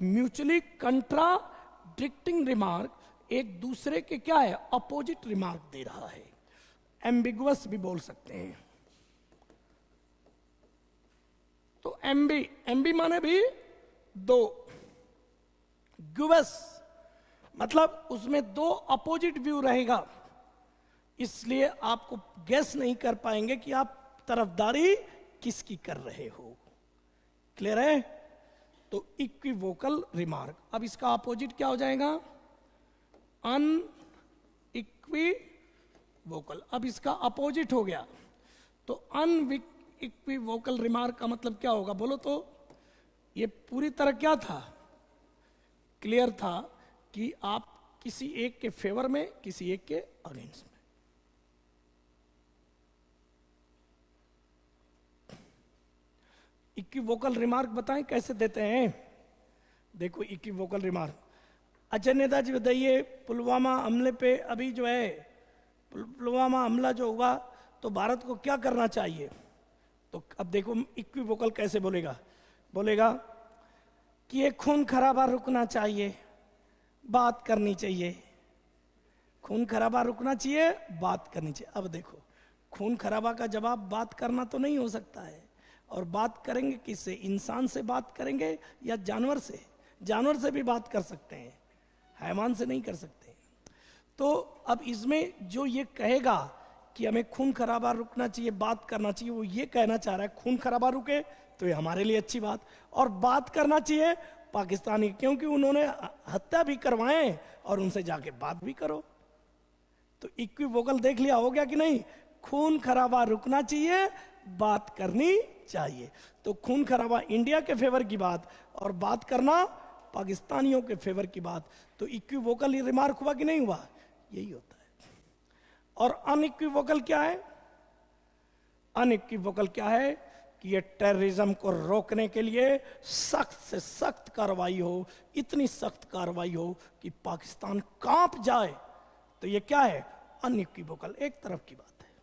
म्यूचुअली कंट्राडिक्टिंग रिमार्क एक दूसरे के क्या है? अपोजिट रिमार्क दे रहा है। एम्बिगुअस भी बोल सकते हैं। तो एम्बी, एम्बी माने भी दो, गुवस मतलब उसमें दो अपोजिट व्यू रहेगा, इसलिए आपको गेस नहीं कर पाएंगे कि आप तरफदारी किसकी कर रहे हो। क्लियर है? तो इक्विवोकल रिमार्क। अब इसका अपोजिट क्या हो जाएगा? अनइक्विवोकल। अब इसका अपोजिट हो गया, तो अनइक्विवोकल रिमार्क का मतलब क्या होगा बोलो? तो ये पूरी तरह क्या था? क्लियर था कि आप किसी एक के फेवर में, किसी एक के अगेंस्ट में। इक्विवोकल रिमार्क बताएं कैसे देते हैं? देखो, इक्विवोकल रिमार्क। अजय नेता जी बताइए, पुलवामा हमले पे अभी जो है, पुलवामा हमला जो हुआ, तो भारत को क्या करना चाहिए? तो अब देखो इक्विवोकल कैसे बोलेगा? बोलेगा कि ये खून खराबा रुकना चाहिए, बात करनी चाहिए। खून खराबा रुकना चाहिए, बात करनी चाहिए। अब देखो, खून खराबा का जवाब बात करना तो नहीं हो सकता है, और बात करेंगे किससे? इंसान से बात करेंगे या जानवर से? जानवर से भी बात कर सकते हैं, हैवान से नहीं कर सकते। तो अब इसमें जो ये कहेगा कि हमें खून खराबा रुकना चाहिए, बात करना चाहिए, वो ये कहना चाह रहा है खून खराबा रुके तो ये हमारे लिए अच्छी बात, और बात करना चाहिए पाकिस्तानी, क्योंकि उन्होंने हत्या भी करवाए, और उनसे जाके बात भी करो। तो इक्विवोकल देख लिया, हो गया कि नहीं? खून खराबा रुकना चाहिए, बात करनी चाहिए। तो खून खराबा इंडिया के फेवर की बात, और बात करना पाकिस्तानियों के फेवर की बात। तो इक्विवोकल रिमार्क हुआ कि नहीं हुआ? यही होता है। और अनइक्विवोकल क्या है? अनइक्विवोकल क्या है? कि ये टेररिज्म को रोकने के लिए सख्त से सख्त कार्रवाई हो, इतनी सख्त कार्रवाई हो कि पाकिस्तान कांप जाए। तो ये क्या है? अनइक्विवोकल, एक तरफ की बात है।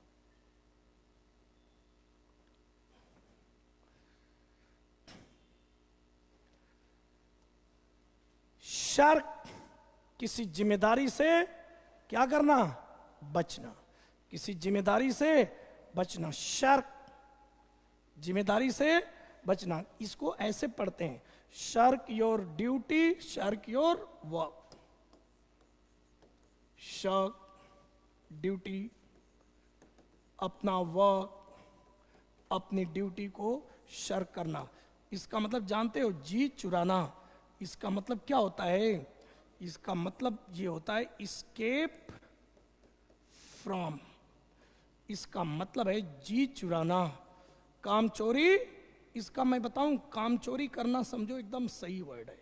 शर्क, किसी जिम्मेदारी से क्या करना? बचना। किसी जिम्मेदारी से बचना। शर्क, जिम्मेदारी से बचना। इसको ऐसे पढ़ते हैं, shark your duty, shark your work. Shark duty, अपना वर्क, अपनी ड्यूटी को शर्क करना। इसका मतलब जानते हो? जी चुराना। इसका मतलब क्या होता है? इसका मतलब ये होता है इस्केप फ्रॉम। इसका मतलब है जी चुराना, काम चोरी। इसका मैं बताऊं, काम चोरी करना समझो एकदम सही वर्ड है।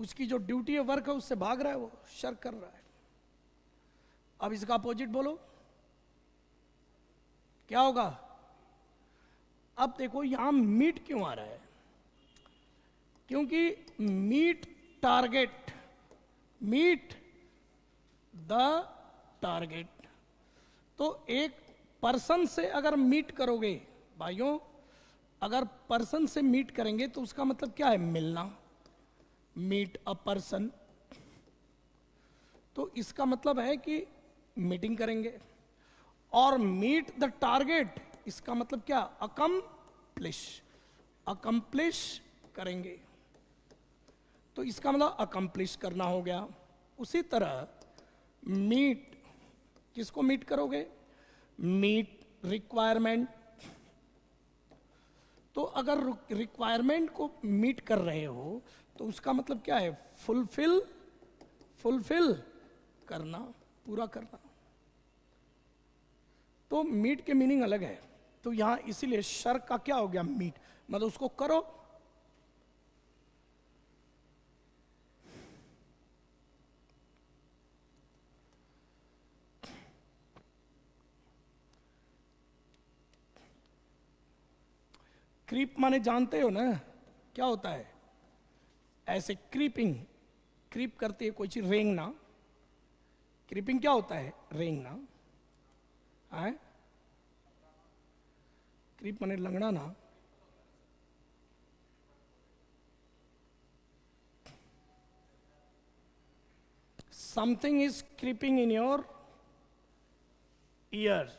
उसकी जो ड्यूटी है, वर्क है, उससे भाग रहा है, वो शर्क कर रहा है। अब इसका अपोजिट बोलो, क्या होगा? अब देखो यहां मीट क्यों आ रहा है? क्योंकि meet target, meet the target. तो एक पर्सन से अगर मीट करोगे भाइयों, अगर पर्सन से मीट करेंगे तो उसका मतलब क्या है? मिलना। Meet a person. तो इसका मतलब है कि मीटिंग करेंगे। और मीट द टारगेट, इसका मतलब क्या, अकम्प्लिश, अकम्प्लिश करेंगे, तो इसका मतलब अकम्प्लिश करना हो गया। उसी तरह मीट, किसको मीट करोगे, मीट रिक्वायरमेंट, तो अगर रिक्वायरमेंट को मीट कर रहे हो तो उसका मतलब क्या है, फुलफिल, फुलफिल करना, पूरा करना। तो मीट के मीनिंग अलग है, तो यहां इसीलिए शर का क्या हो गया, मीट, मतलब उसको करो। क्रीप माने जानते हो ना क्या होता है, ऐसे क्रीपिंग, क्रीप करती है कोई चीज, रेंगना, क्रीपिंग क्या होता है, रेंगना है, क्रीप माने लंगड़ा ना। Something is creeping in your year,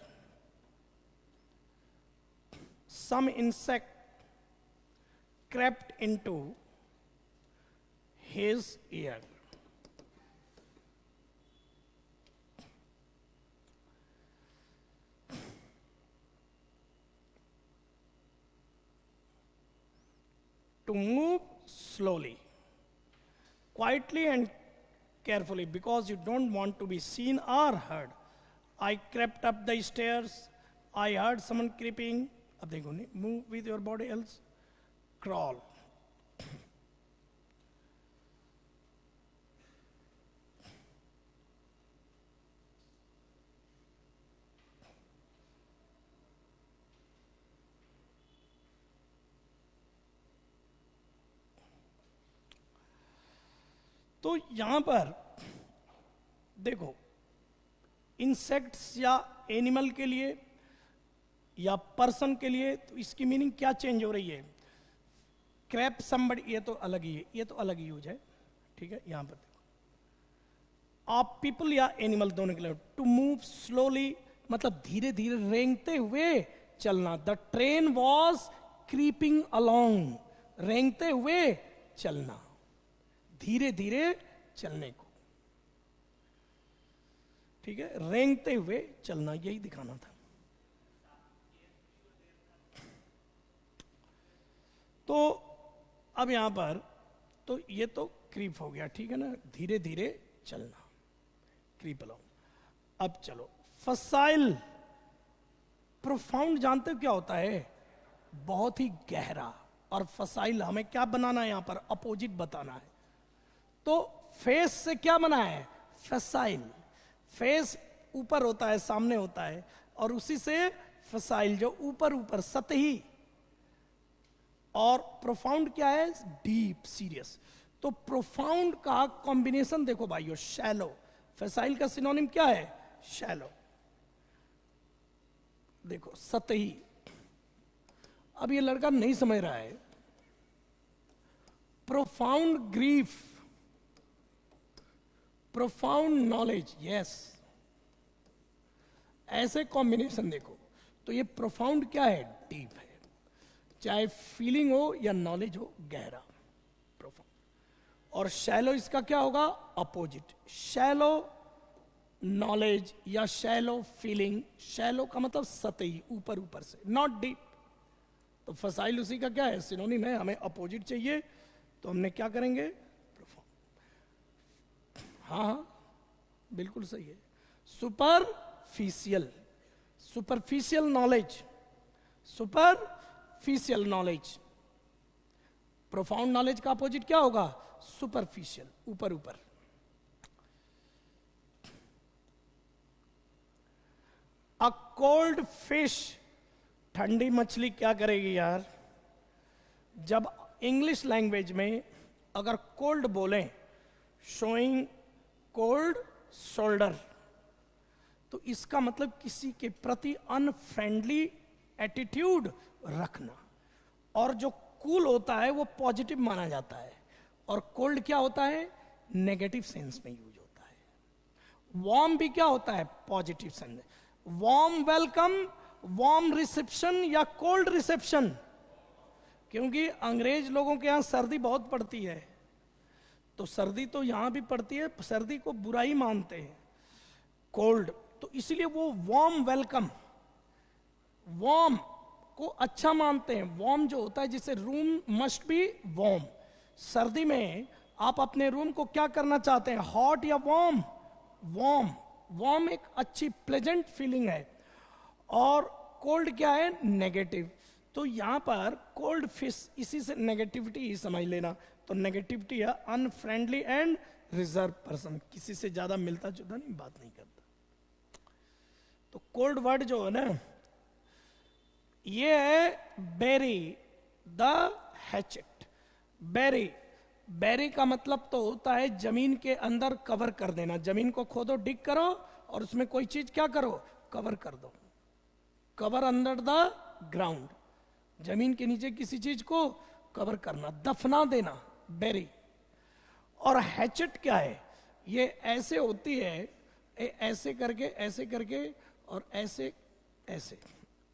some insect crept into his ear. To move slowly, quietly and carefully, because you don't want to be seen or heard. I crept up the stairs. I heard someone creeping. अब देखो, move with your body, else crawl. तो यहां पर देखो, इंसेक्ट्स या एनिमल के लिए या पर्सन के लिए, तो इसकी मीनिंग क्या चेंज हो रही है, क्रैप समबडी, ये तो अलग ही है, ये तो अलग ही यूज है, ठीक है। यहां पर देखो, आप पीपल या एनिमल दोनों के लिए, टू मूव स्लोली मतलब धीरे धीरे रेंगते हुए चलना। The train was creeping along, रेंगते हुए चलना, धीरे धीरे चलने को, ठीक है, रेंगते हुए चलना, यही दिखाना था। तो अब यहां पर तो ये तो क्रीप हो गया, ठीक है ना, धीरे धीरे चलना, क्रीप अलोंग। अब चलो फसाइल, प्रोफाउंड जानते हो क्या होता है, बहुत ही गहरा, और फसाइल हमें क्या बनाना है, यहां पर अपोजिट बताना है। तो फेस से क्या बना है, फसाइल, फेस ऊपर होता है, सामने होता है, और उसी से फसाइल जो ऊपर ऊपर, सतही। और प्रोफाउंड क्या है, डीप, सीरियस। तो प्रोफाउंड का कॉम्बिनेशन देखो भाइयों, शैलो, फसाइल का सिनोनिम क्या है, शैलो, देखो सतही। अब ये लड़का नहीं समझ रहा है, profound grief, profound knowledge, yes, ऐसे कॉम्बिनेशन देखो, तो ये प्रोफाउंड क्या है, डीप है, चाहे फीलिंग हो या नॉलेज हो, गहरा, प्रोफाउंड। और शैलो इसका क्या होगा, अपोजिट, शैलो नॉलेज या शैलो फीलिंग, शैलो का मतलब सतही, ऊपर ऊपर से, नॉट डीप। तो फसाइल उसी का क्या है, सिनोनिम है, हमें अपोजिट चाहिए, तो हमने क्या करेंगे, हाँ बिल्कुल सही है, superficial, superficial knowledge, superficial knowledge. Profound knowledge का अपोजिट क्या होगा, सुपरफिशियल, ऊपर ऊपर। अ कोल्ड फिश, ठंडी मछली क्या करेगी यार, जब इंग्लिश लैंग्वेज में अगर कोल्ड बोलें, शोइंग कोल्ड शोल्डर, तो इसका मतलब किसी के प्रति अनफ्रेंडली एटीट्यूड रखना। और जो कूल होता है वो पॉजिटिव माना जाता है, और कोल्ड क्या होता है, नेगेटिव सेंस में यूज होता है। वार्म भी क्या होता है? Positive sense. Warm welcome, warm reception या कोल्ड रिसेप्शन? क्योंकि अंग्रेज लोगों के यहां सर्दी बहुत पड़ती है, तो सर्दी तो यहां भी पड़ती है, सर्दी को बुरा ही मानते हैं, कोल्ड, तो इसलिए वो वार्म वेलकम, वार्म को अच्छा मानते हैं। वार्म जो होता है, जिसे रूम मस्ट बी वार्म। सर्दी में आप अपने रूम को क्या करना चाहते हैं? हॉट या वार्म? वार्म। वार्म एक अच्छी प्लेजेंट फीलिंग है। और कोल्ड क्या है? नेगेटिव। तो यहां पर कोल्ड फिश, इसी से नेगेटिविटी ही समझ लेना। तो नेगेटिविटी है अनफ्रेंडली एंड रिजर्व पर्सन, किसी से ज्यादा मिलता जुलता नहीं, बात नहीं करता। तो कोल्ड वर्ड जो है ना, ये है bury the hatchet. Bury, bury का मतलब तो होता है जमीन के अंदर कवर कर देना। जमीन को खोदो, डिग करो और उसमें कोई चीज क्या करो? कवर कर दो। कवर अंडर द ग्राउंड, जमीन के नीचे किसी चीज को कवर करना, दफना देना, बेरी। और हैचेट क्या है? ये ऐसे होती है, ऐसे करके और ऐसे ऐसे,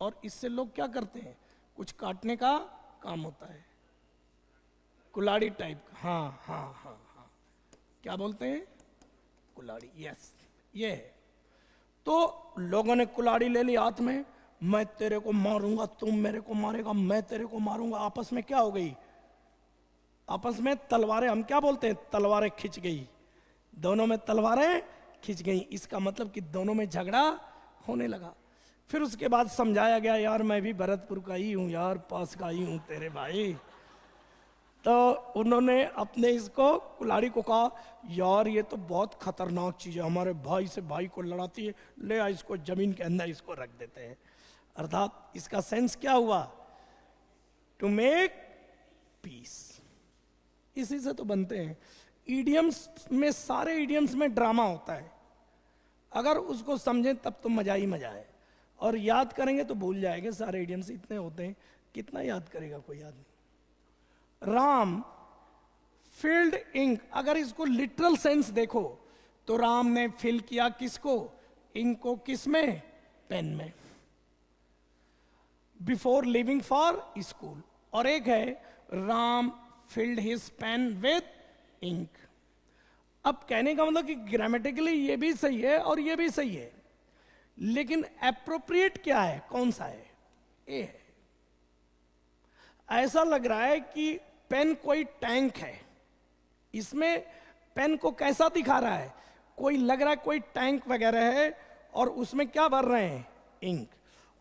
और इससे लोग क्या करते हैं? कुछ काटने का काम होता है, कुल्हाड़ी टाइप का। हाँ हाँ हाँ हाँ, क्या बोलते हैं? कुल्हाड़ी, यस, ये है। तो लोगों ने कुल्हाड़ी ले ली हाथ में, मैं तेरे को मारूंगा, तुम मेरे को मारेगा, मैं तेरे को मारूंगा। आपस में क्या हो गई? आपस में तलवारें, हम क्या बोलते हैं? तलवारें खिंच गई, दोनों में तलवारें खिंच गई। इसका मतलब कि दोनों में झगड़ा होने लगा। फिर उसके बाद समझाया गया, यार मैं भी भरतपुर का ही हूं यार, पास का ही हूं तेरे भाई। तो उन्होंने अपने इसको कुल्हाड़ी को कहा, यार ये तो बहुत खतरनाक चीज है, हमारे भाई से भाई को लड़ाती है, ले आ इसको जमीन के अंदर इसको रख देते हैं। अर्थात इसका सेंस क्या हुआ? To make peace. इसी से तो बनते हैं इडियम्स में, सारे इडियम्स में ड्रामा होता है। अगर उसको समझें तब तो मजा ही मजा है, और याद करेंगे तो भूल जाएंगे। सारे इडियम्स इतने होते हैं, कितना याद करेगा कोई आदमी? राम फिल्ड इंक, अगर इसको लिटरल सेंस देखो तो राम ने फिल किया किसको? इंक को। किस में? पेन में, बिफोर लिविंग फॉर स्कूल। और एक है Ram filled his pen with ink. अब कहने का मतलब कि ग्रामेटिकली ये भी सही है और ये भी सही है, लेकिन एप्रोप्रिएट क्या है? कौन सा है? ए है। ऐसा लग रहा है कि पेन कोई टैंक है, इसमें पेन को कैसा दिखा रहा है? कोई लग रहा है कोई टैंक वगैरह है, और उसमें क्या भर रहे हैं? इंक।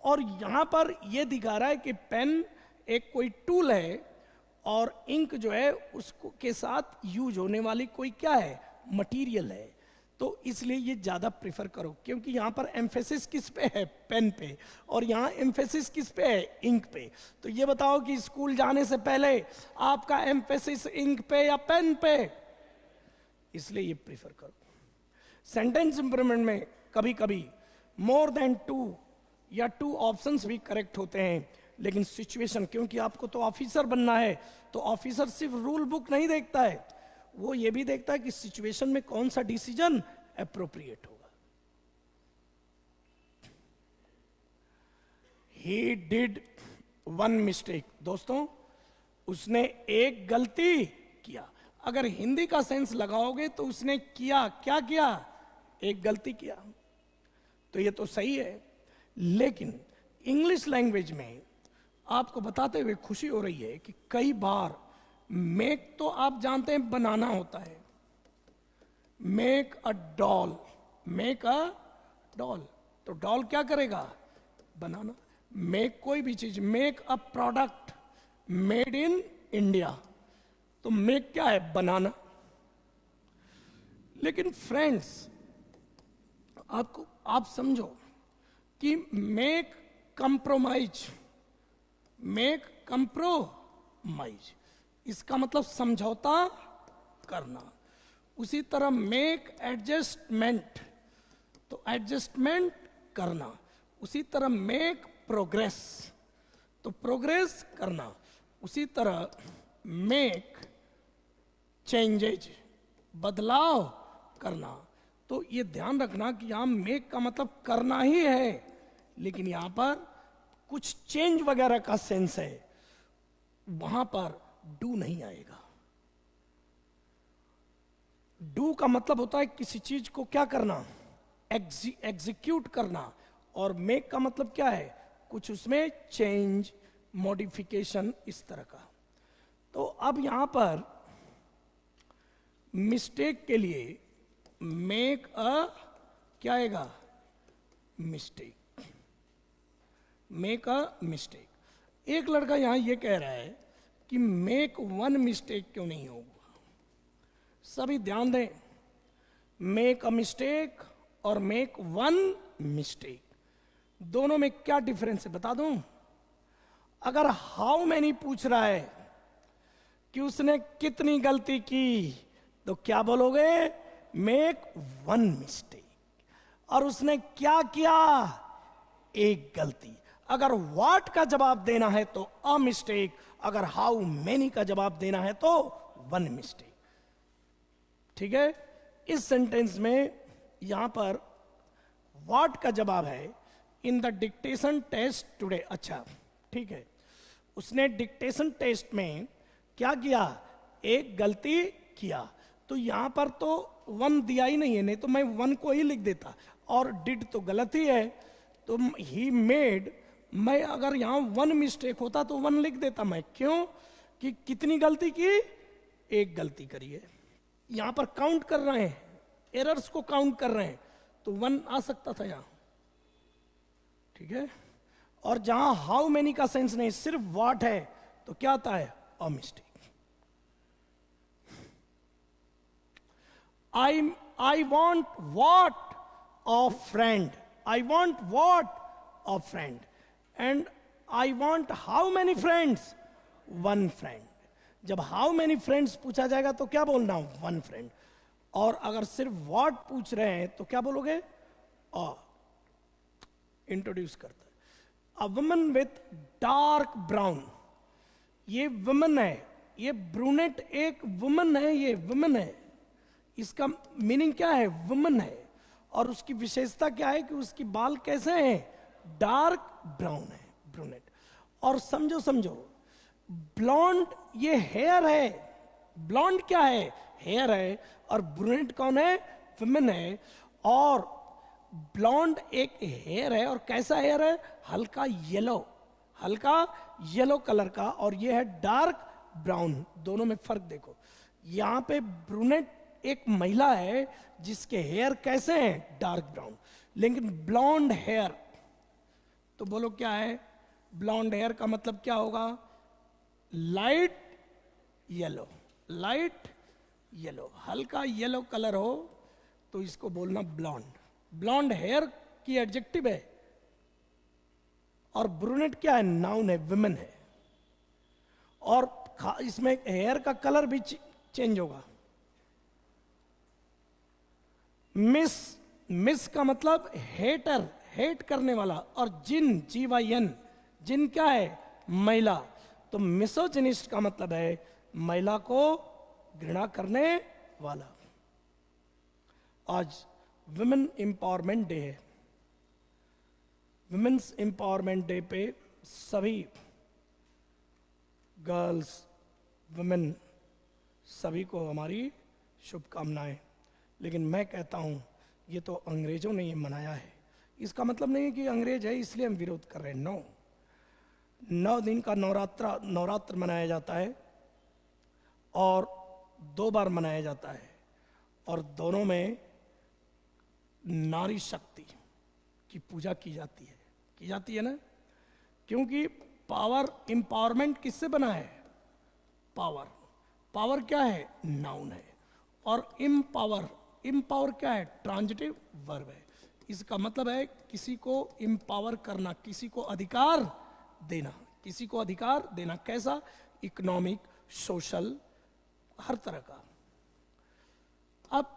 और यहां पर यह दिखा रहा है कि पेन एक कोई टूल है, और इंक जो है उसको के साथ यूज होने वाली कोई क्या है? मटेरियल है। तो इसलिए ये ज्यादा प्रेफर करो, क्योंकि यहां पर एम्फेसिस किस पे है? पेन पे। और यहां एम्फेसिस किस पे है? इंक पे। तो ये बताओ कि स्कूल जाने से पहले आपका एम्फेसिस इंक पे या पेन पे? इसलिए ये प्रेफर करो। सेंटेंस इंप्रूवमेंट में कभी कभी मोर देन टू या टू ऑप्शंस भी करेक्ट होते हैं, लेकिन सिचुएशन, क्योंकि आपको तो ऑफिसर बनना है, तो ऑफिसर सिर्फ रूल बुक नहीं देखता है, वो ये भी देखता है कि सिचुएशन में कौन सा डिसीजन एप्रोप्रिएट होगा। ही डिड वन मिस्टेक, दोस्तों उसने एक गलती किया। अगर हिंदी का सेंस लगाओगे तो उसने किया, क्या किया? एक गलती किया। तो ये तो सही है, लेकिन इंग्लिश लैंग्वेज में आपको बताते हुए खुशी हो रही है कि कई बार मेक तो आप जानते हैं बनाना होता है। Make a doll, make a doll, तो डॉल क्या करेगा? बनाना। मेक कोई भी चीज, make a product made in India, तो मेक क्या है? बनाना। लेकिन फ्रेंड्स, आप समझो कि मेक कंप्रोमाइज, मेक कंप्रोमाइज, इसका मतलब समझौता करना। उसी तरह मेक एडजस्टमेंट, तो एडजस्टमेंट करना। उसी तरह मेक प्रोग्रेस, तो प्रोग्रेस करना। उसी तरह मेक चेंजेज, बदलाव करना। तो ये ध्यान रखना कि यहां मेक का मतलब करना ही है, लेकिन यहां पर कुछ चेंज वगैरह का सेंस है, वहां पर डू नहीं आएगा। डू का मतलब होता है किसी चीज को क्या करना, एग्जीक्यूट करना, और मेक का मतलब क्या है, कुछ उसमें चेंज, मॉडिफिकेशन, इस तरह का। तो अब यहां पर मिस्टेक के लिए मेक अ क्या आएगा, मिस्टेक, मेक अ मिस्टेक। एक लड़का यहां ये कह रहा है कि मेक वन मिस्टेक क्यों नहीं होगा। सभी ध्यान दें, मेक अ मिस्टेक और मेक वन मिस्टेक, दोनों में क्या डिफरेंस है बता दूं। अगर हाउ मैनी पूछ रहा है कि उसने कितनी गलती की, तो क्या बोलोगे, मेक वन मिस्टेक। और उसने क्या किया, एक गलती। अगर व्हाट का जवाब देना है तो अ मिस्टेक, अगर हाउ मैनी का जवाब देना है तो वन मिस्टेक। ठीक है, इस सेंटेंस में यहां पर व्हाट का जवाब है in the dictation test today. अच्छा ठीक है, उसने डिक्टेशन टेस्ट में क्या किया, एक गलती किया। तो यहां पर तो वन दिया ही नहीं है, नहीं तो मैं वन को ही लिख देता, और डिड तो गलत ही है, तो ही मेड, मैं अगर यहां वन मिस्टेक होता तो वन लिख देता मैं। क्यों, कि कितनी गलती की, एक गलती करी है। यहां पर काउंट कर रहे हैं, एरर्स को काउंट कर रहे हैं, तो वन आ सकता था यहां। ठीक है, और जहां हाउ मेनी का सेंस नहीं, सिर्फ व्हाट है, तो क्या आता है, a mistake. I want what of friend. I want what of friend. And I want how many friends? One friend. जब how many friends पूछा जाएगा तो क्या बोलना, one friend. और अगर सिर्फ what पूछ रहे हैं तो क्या बोलोगे, इंट्रोड्यूस करता है। A woman with dark brown. ये वुमन है, ये ब्रूनेट एक वुमन है, ये वुमन है, इसका मीनिंग क्या है, वुमन है। और उसकी विशेषता क्या है कि उसकी बाल कैसे हैं, डार्क ब्राउन है, ब्रूनेट। और समझो समझो, ब्लॉन्ड ये हेयर है, ब्लॉन्ड क्या है, हेयर है, और ब्रूनेट कौन है, वुमन है। और ब्लॉन्ड एक हेयर है, और कैसा हेयर है, हल्का येलो, हल्का येलो कलर का, और ये है डार्क ब्राउन। दोनों में फर्क देखो, यहां पे ब्रूनेट एक महिला है जिसके हेयर कैसे हैं, डार्क ब्राउन, लेकिन ब्लॉन्ड हेयर, तो बोलो क्या है, ब्लॉन्ड हेयर का मतलब क्या होगा, लाइट येलो, लाइट येलो, हल्का येलो कलर हो तो इसको बोलना ब्लॉन्ड। ब्लॉन्ड हेयर की एडजेक्टिव है, और ब्रूनेट क्या है, नाउन है, विमेन है। और इसमें हेयर का कलर भी चेंज होगा। मिस, मिस का मतलब हेटर, हेट करने वाला। और जिन, जीवायन, जिन क्या है, महिला। तो मिसोजिनिस्ट का मतलब है महिला को घृणा करने वाला। आज वुमेन एम्पावरमेंट डे है। वुमेन्स एम्पावरमेंट डे पे सभी गर्ल्स, वुमेन, सभी को हमारी शुभकामनाएं। लेकिन मैं कहता हूं ये तो अंग्रेजों ने ये मनाया है, इसका मतलब नहीं है कि अंग्रेज है इसलिए हम विरोध कर रहे हैं। 9 दिन का नवरात्र मनाया जाता है, और 2 बार मनाया जाता है, और दोनों में नारी शक्ति की पूजा की जाती है ना। क्योंकि पावर, एम्पावरमेंट किससे बना है, पावर, पावर क्या है, नाउन है, और इम्पावर, इम्पावर क्या है, ट्रांजिटिव वर्ब है। इसका मतलब है किसी को इम्पावर करना, किसी को अधिकार देना, किसी को अधिकार देना। कैसा, इकोनॉमिक, सोशल, हर तरह का। अब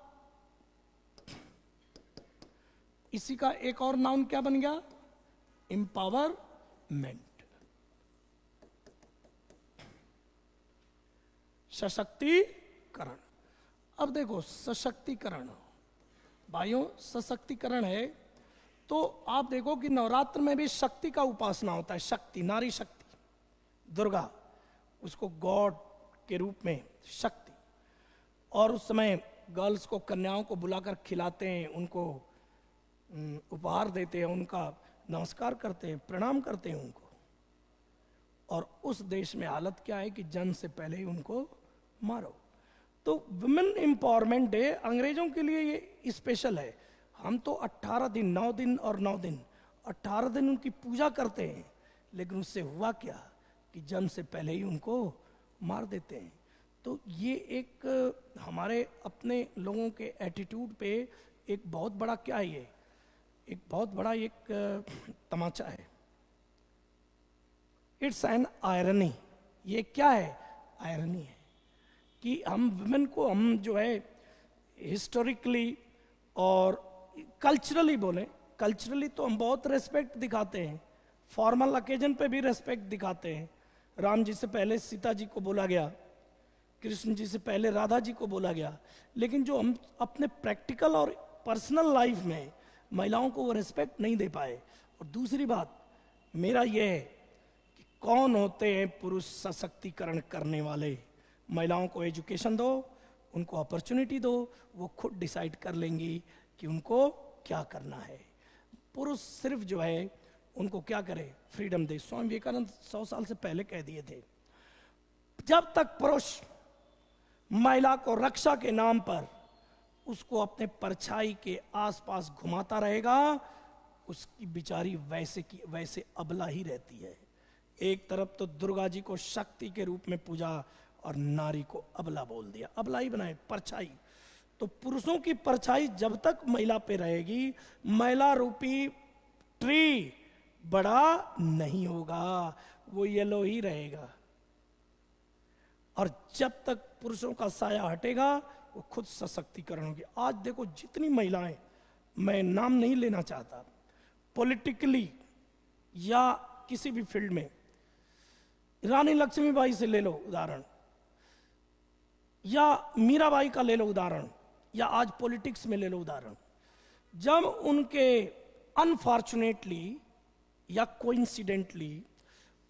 इसी का एक और नाउन क्या बन गया, एम्पावरमेंट, सशक्तिकरण। अब देखो, सशक्तिकरण, भाइयों सशक्तिकरण है तो आप देखो कि नवरात्र में भी शक्ति का उपासना होता है, शक्ति, नारी शक्ति, दुर्गा, उसको गॉड के रूप में शक्ति। और उस समय गर्ल्स को, कन्याओं को बुलाकर खिलाते हैं, उनको उपहार देते हैं, उनका नमस्कार करते हैं, प्रणाम करते हैं उनको। और उस देश में हालत क्या है कि जन्म से पहले ही उनको मारो। तो वुमेन एम्पावरमेंट डे अंग्रेजों के लिए ये स्पेशल है। हम तो 18 दिन, 9 दिन और 9 दिन, 18 दिन उनकी पूजा करते हैं, लेकिन उससे हुआ क्या कि जन्म से पहले ही उनको मार देते हैं। तो ये एक हमारे अपने लोगों के एटीट्यूड पे एक बहुत बड़ा क्या है, ये एक बहुत बड़ा एक तमाचा है। It's an irony. ये क्या है? आयरनी है कि हम वुमेन को, हम जो है हिस्टोरिकली और कल्चरली बोले, कल्चरली तो हम बहुत रेस्पेक्ट दिखाते हैं, फॉर्मल ओकेजन पे भी रेस्पेक्ट दिखाते हैं। राम जी से पहले सीता जी को बोला गया, कृष्ण जी से पहले राधा जी को बोला गया, लेकिन जो हम अपने प्रैक्टिकल और पर्सनल लाइफ में महिलाओं को वो रेस्पेक्ट नहीं दे पाए। और दूसरी बात मेरा ये है कि कौन होते हैं पुरुष सशक्तिकरण करने वाले? महिलाओं को एजुकेशन दो, उनको अपॉर्चुनिटी दो, वो खुद डिसाइड कर लेंगी कि उनको क्या करना है। पुरुष सिर्फ जो है उनको क्या करे? फ्रीडम दे। स्वामी विवेकानंद 100 साल से पहले कह दिए थे, जब तक पुरुष महिला को रक्षा के नाम पर उसको अपने परछाई के आसपास घुमाता रहेगा, उसकी बिचारी वैसे की वैसे अबला ही रहती है। एक तरफ तो दुर्गा जी को शक्ति के रूप में पूजा और नारी को अबला बोल दिया, अबला ही बनाए, परछाई। तो पुरुषों की परछाई जब तक महिला पे रहेगी, महिला रूपी ट्री बड़ा नहीं होगा, वो येलो ही रहेगा। और जब तक पुरुषों का साया हटेगा वो खुद सशक्तिकरण होगी। आज देखो जितनी महिलाएं, मैं नाम नहीं लेना चाहता, पॉलिटिकली या किसी भी फील्ड में, रानी लक्ष्मीबाई से ले लो उदाहरण, या मीराबाई का ले लो उदाहरण, या आज पॉलिटिक्स में ले लो उदाहरण। जब उनके अनफॉर्चुनेटली या कोइंसिडेंटली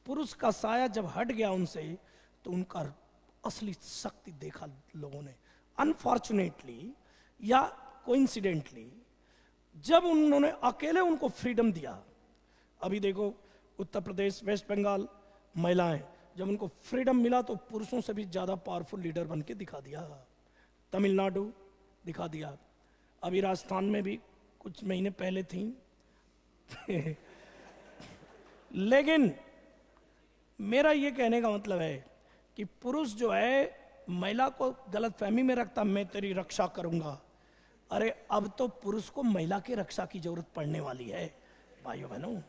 पुरुष का साया जब हट गया उनसे, तो उनका असली शक्ति देखा लोगों ने। अनफॉर्चुनेटली या कोइंसिडेंटली जब उन्होंने अकेले उनको फ्रीडम दिया, अभी देखो उत्तर प्रदेश, वेस्ट बंगाल, महिलाएं जब उनको फ्रीडम मिला तो पुरुषों से भी ज्यादा पावरफुल लीडर बन के दिखा दिया। तमिलनाडु दिखा दिया, अभी राजस्थान में भी कुछ महीने पहले थी लेकिन मेरा ये कहने का मतलब है कि पुरुष जो है महिला को गलत फहमी में रखता, मैं तेरी रक्षा करूंगा। अरे अब तो पुरुष को महिला की रक्षा की जरूरत पड़ने वाली है भाइयों बहनों।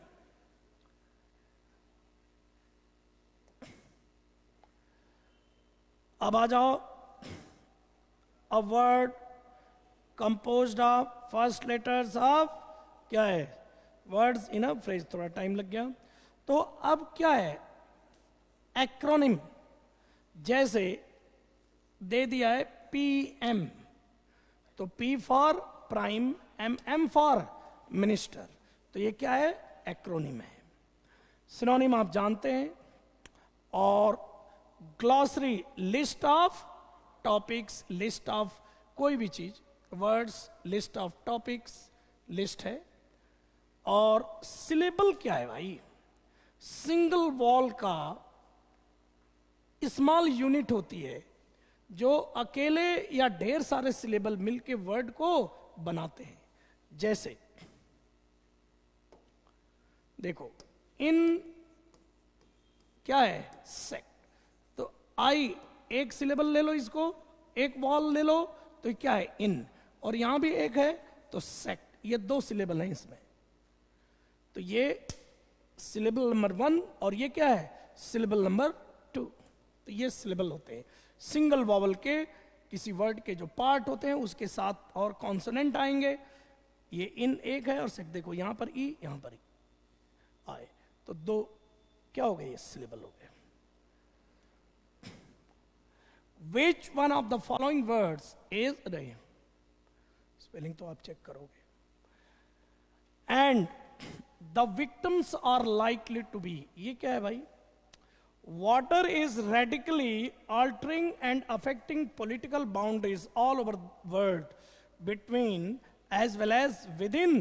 अब आ जाओ, a word composed of first letters of, क्या है? Words in a phrase. थोड़ा टाइम लग गया। तो अब क्या है? एक्रोनिम। जैसे दे दिया है PM, तो P for prime, MM for minister. तो ये क्या है? एक्रोनिम है। सिनोनिम आप जानते हैं। और glossary, list of topics, list of कोई भी चीज, words, list of topics, list है। और सिलेबल क्या है भाई? सिंगल वॉल का स्मॉल यूनिट होती है जो अकेले या ढेर सारे सिलेबल मिलके वर्ड को बनाते हैं। जैसे देखो, इन क्या है? सेक्ट। तो आई एक सिलेबल ले लो, इसको एक वॉल ले लो, तो क्या है? इन। और यहां भी एक है तो सेक्ट। ये 2 सिलेबल हैं इसमें। तो ये सिलेबल नंबर 1 और ये क्या है? Syllable number 2। तो ये सिलेबल होते हैं सिंगल वॉवल के, किसी वर्ड के जो पार्ट होते हैं उसके साथ और कॉन्सोनेंट आएंगे। ये इन एक है और सेक्ट। देखो यहां पर ई, यहां पर ई आए, तो 2 क्या हो गए? ये सिलेबल हो गए। Which one of the following words is spelling तो आप चेक करोगे। And the victims are likely to be, ये क्या है भाई? Water is radically altering and affecting political boundaries all over the world between as well as within,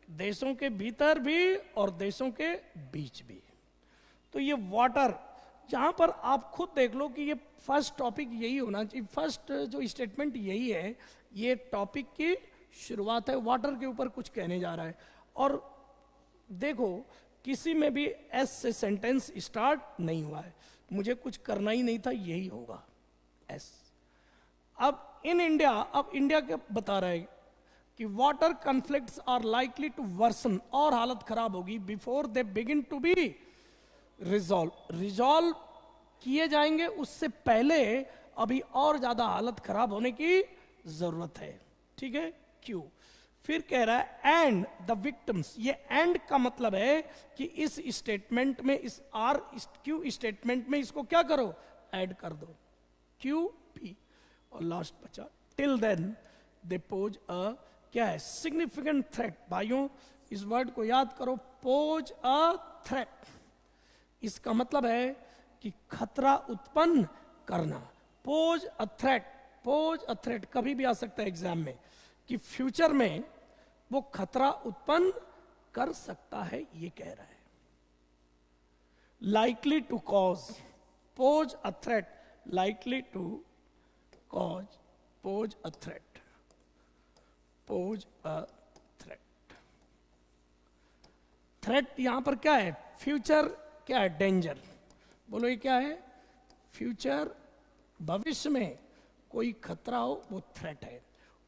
देशों के भीतर भी और देशों के बीच भी। तो ये वाटर, यहां पर आप खुद देख लो कि ये फर्स्ट टॉपिक यही होना चाहिए, फर्स्ट जो स्टेटमेंट यही है, ये टॉपिक की शुरुआत है, वाटर के ऊपर कुछ कहने जा रहा है। और देखो किसी में भी एस से सेंटेंस स्टार्ट नहीं हुआ है, मुझे कुछ करना ही नहीं था, यही होगा एस। अब इन इंडिया, अब इंडिया क्या बता रहा है कि water conflicts are likely to worsen, और हालत खराब होगी before they begin to be resolve किए जाएंगे, उससे पहले अभी और ज्यादा हालत खराब होने की जरूरत है। ठीक है, क्यों? फिर कह रहा है एंड द विक्टिम्स, ये एंड का मतलब है कि इस स्टेटमेंट में, इस आर क्यू स्टेटमेंट में इसको क्या करो, ऐड कर दो, क्यू पी, और लास्ट बचा till then they pose a, क्या है, सिग्निफिकेंट थ्रेट। भाइयों इस वर्ड को याद करो, पोज अ थ्रेट, इसका मतलब है कि खतरा उत्पन्न करना। Pose a threat, pose a threat कभी भी आ सकता है एग्जाम में, कि फ्यूचर में वो खतरा उत्पन्न कर सकता है, ये कह रहा है। Likely to cause, pose a threat, likely to cause, pose a threat, pose a threat. Threat यहां पर क्या है? फ्यूचर क्या है? डेंजर। बोलो ये क्या है? फ्यूचर, भविष्य में कोई खतरा हो वो थ्रेट है।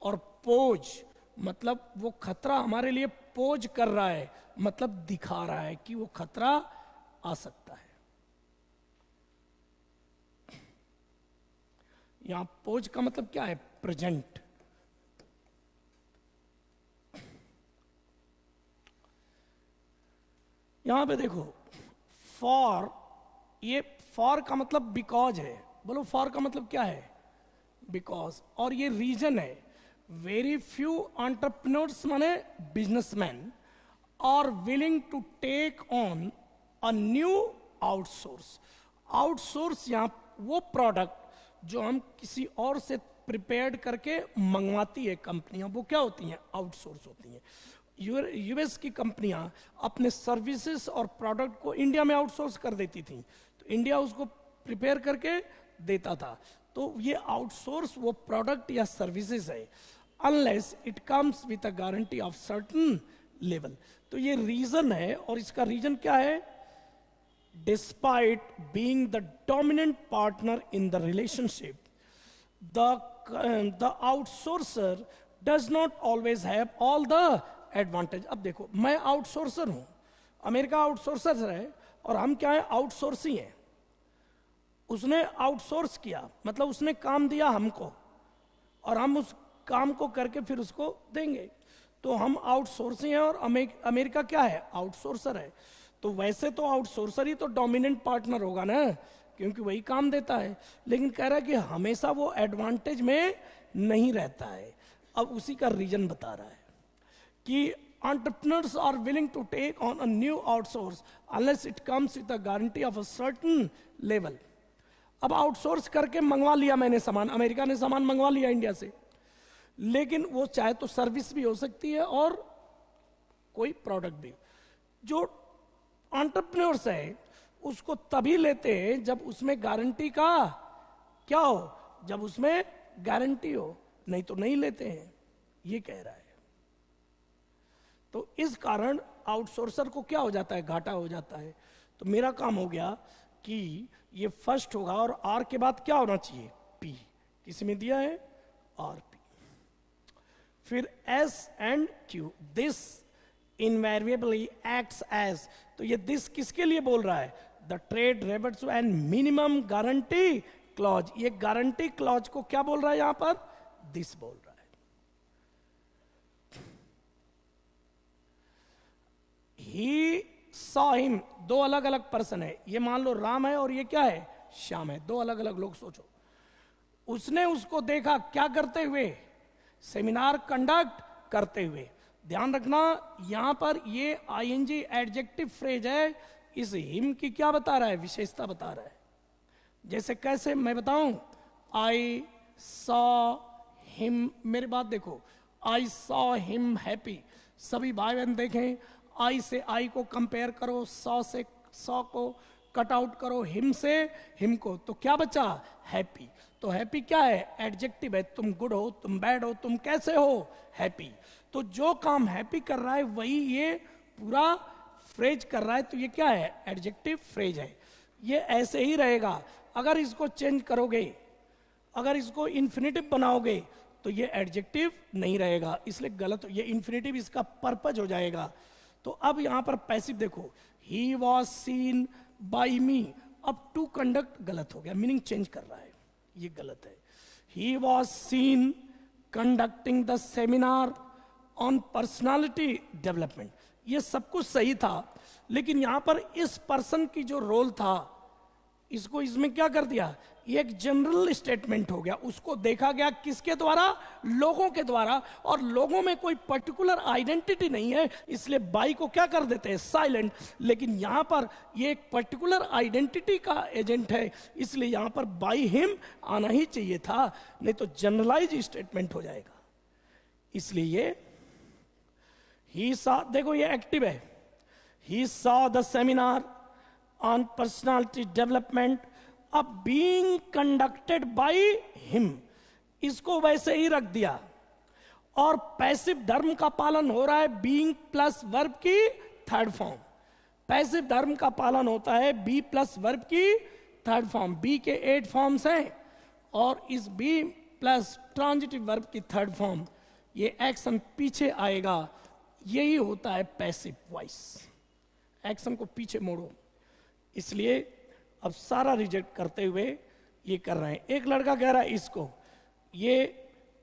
और पोज मतलब वो खतरा हमारे लिए पोज कर रहा है, मतलब दिखा रहा है कि वो खतरा आ सकता है। यहां पोज का मतलब क्या है? प्रेजेंट। यहां पे देखो फॉर, ये फॉर का मतलब बिकॉज है। बोलो फॉर का मतलब क्या है? बिकॉज। और ये रीजन है। वेरी फ्यू एंटरप्रेन्योर्स माने businessman are willing to take on a new outsource. Outsource यहाँ वो प्रोडक्ट जो हम किसी और से प्रिपेयर्ड करके मंगवाती है कंपनियां, वो क्या होती हैं? आउटसोर्स होती हैं। यूएस की कंपनियां अपने सर्विसेज और प्रोडक्ट को इंडिया में आउटसोर्स कर देती थी, तो इंडिया उसको प्रिपेयर करके देता था। तो ये आउटसोर्स वो प्रोडक्ट या सर्विसेज है, unless it comes with a guarantee of certain level. तो ये रीजन है, और इसका रीजन क्या है? Despite being the dominant partner in the relationship, the outsourcer does not always have all the advantage. अब देखो मैं आउटसोर्सर हूं, अमेरिका आउटसोर्सर है, और हम क्या है? आउटसोर्स ही हैं। उसने आउटसोर्स किया मतलब उसने काम दिया हमको, और हम उस काम को करके फिर उसको देंगे। तो हम आउटसोर्स ही हैं, और अमेरिका क्या है? आउटसोर्सर है। तो वैसे तो आउटसोर्सर ही तो डोमिनेंट पार्टनर होगा ना, क्योंकि वही काम देता है। लेकिन कह रहा है कि हमेशा वो एडवांटेज में नहीं रहता है। अब उसी का रीजन बता रहा है कि entrepreneurs are willing to take on a new outsource unless it comes with a guarantee of a certain level. अब आउटसोर्स करके मंगवा लिया मैंने सामान, अमेरिका ने सामान मंगवा लिया इंडिया से, लेकिन वो चाहे तो सर्विस भी हो सकती है और कोई प्रोडक्ट भी। जो एंटरप्रेन्योर्स है उसको तभी लेते हैं जब उसमें गारंटी का क्या हो? जब उसमें गारंटी हो, नहीं तो नहीं लेते हैं, ये कह रहा है। तो इस कारण आउटसोर्सर को क्या हो जाता है? घाटा हो जाता है। तो मेरा काम हो गया कि ये फर्स्ट होगा, और आर के बाद क्या होना चाहिए? पी। किसी में दिया है? R P. फिर S and Q, this invariably acts as. तो ये दिस किसके लिए बोल रहा है? The trade rebars and minimum guarantee clause. ये गारंटी क्लॉज को क्या बोल रहा है यहां पर? दिस बोल रहा है। ही सॉ हिम, दो अलग अलग पर्सन है। ये मान लो राम है और ये क्या है? श्याम है। दो अलग अलग लोग। सोचो, उसने उसको देखा क्या करते हुए? सेमिनार कंडक्ट करते हुए। ध्यान रखना यहां पर ये आईएनजी एडजेक्टिव फ्रेज है, इस हिम की क्या बता रहा है, विशेषता बता रहा है। जैसे कैसे मैं बताऊं, आई सॉ हिम, मेरी बात देखो, आई सॉ हिम हैप्पी। सभी भाई बहन देखें, आई से आई को कंपेयर करो, सॉ से सॉ को कट आउट करो, हिम से हिम को, तो क्या बचा, हैप्पी। तो हैप्पी क्या है, एडजेक्टिव है। तुम गुड हो, तुम बैड हो, तुम कैसे हो, हैप्पी। तो जो काम हैप्पी कर रहा है वही ये पूरा फ्रेज कर रहा है, तो ये क्या है, एडजेक्टिव फ्रेज है। ये ऐसे ही रहेगा। अगर इसको चेंज करोगे, अगर इसको इन्फिनेटिव बनाओगे तो ये एडजेक्टिव नहीं रहेगा, इसलिए गलत, ये इन्फिनेटिव इसका पर्पज हो जाएगा। तो अब यहां पर पैसिव देखो, ही वॉज सीन बाई मी, अब टू कंडक्ट गलत हो गया, मीनिंग चेंज कर रहा है, ये गलत है। He was seen conducting the seminar on personality development, ये सब कुछ सही था, लेकिन यहां पर इस पर्सन की जो रोल था, इसको इसमें क्या कर दिया, ये एक जनरल स्टेटमेंट हो गया। उसको देखा गया किसके द्वारा, लोगों के द्वारा, और लोगों में कोई पर्टिकुलर आइडेंटिटी नहीं है, इसलिए बाई को क्या कर देते हैं, साइलेंट। लेकिन यहां पर ये एक पर्टिकुलर आइडेंटिटी का एजेंट है, इसलिए यहां पर बाई हिम आना ही चाहिए था, नहीं तो जनरलाइज स्टेटमेंट हो जाएगा। इसलिए ये ही सॉ, देखो ये एक्टिव है, he saw the seminar on personality development अब बीइंग कंडक्टेड बाय हिम, इसको वैसे ही रख दिया, और पैसिव धर्म का पालन हो रहा है बीइंग प्लस वर्ब की थर्ड फॉर्म। पैसिव धर्म का पालन होता है बी प्लस वर्ब की थर्ड फॉर्म। बी के 8 फॉर्म्स हैं और इस बी प्लस ट्रांजिटिव वर्ब की थर्ड फॉर्म, ये एक्शन पीछे आएगा, यही होता है पैसिव वॉइस। एक्शन को पीछे मोड़ो, इसलिए अब सारा रिजेक्ट करते हुए ये कर रहे हैं। एक लड़का कह रहा है इसको, ये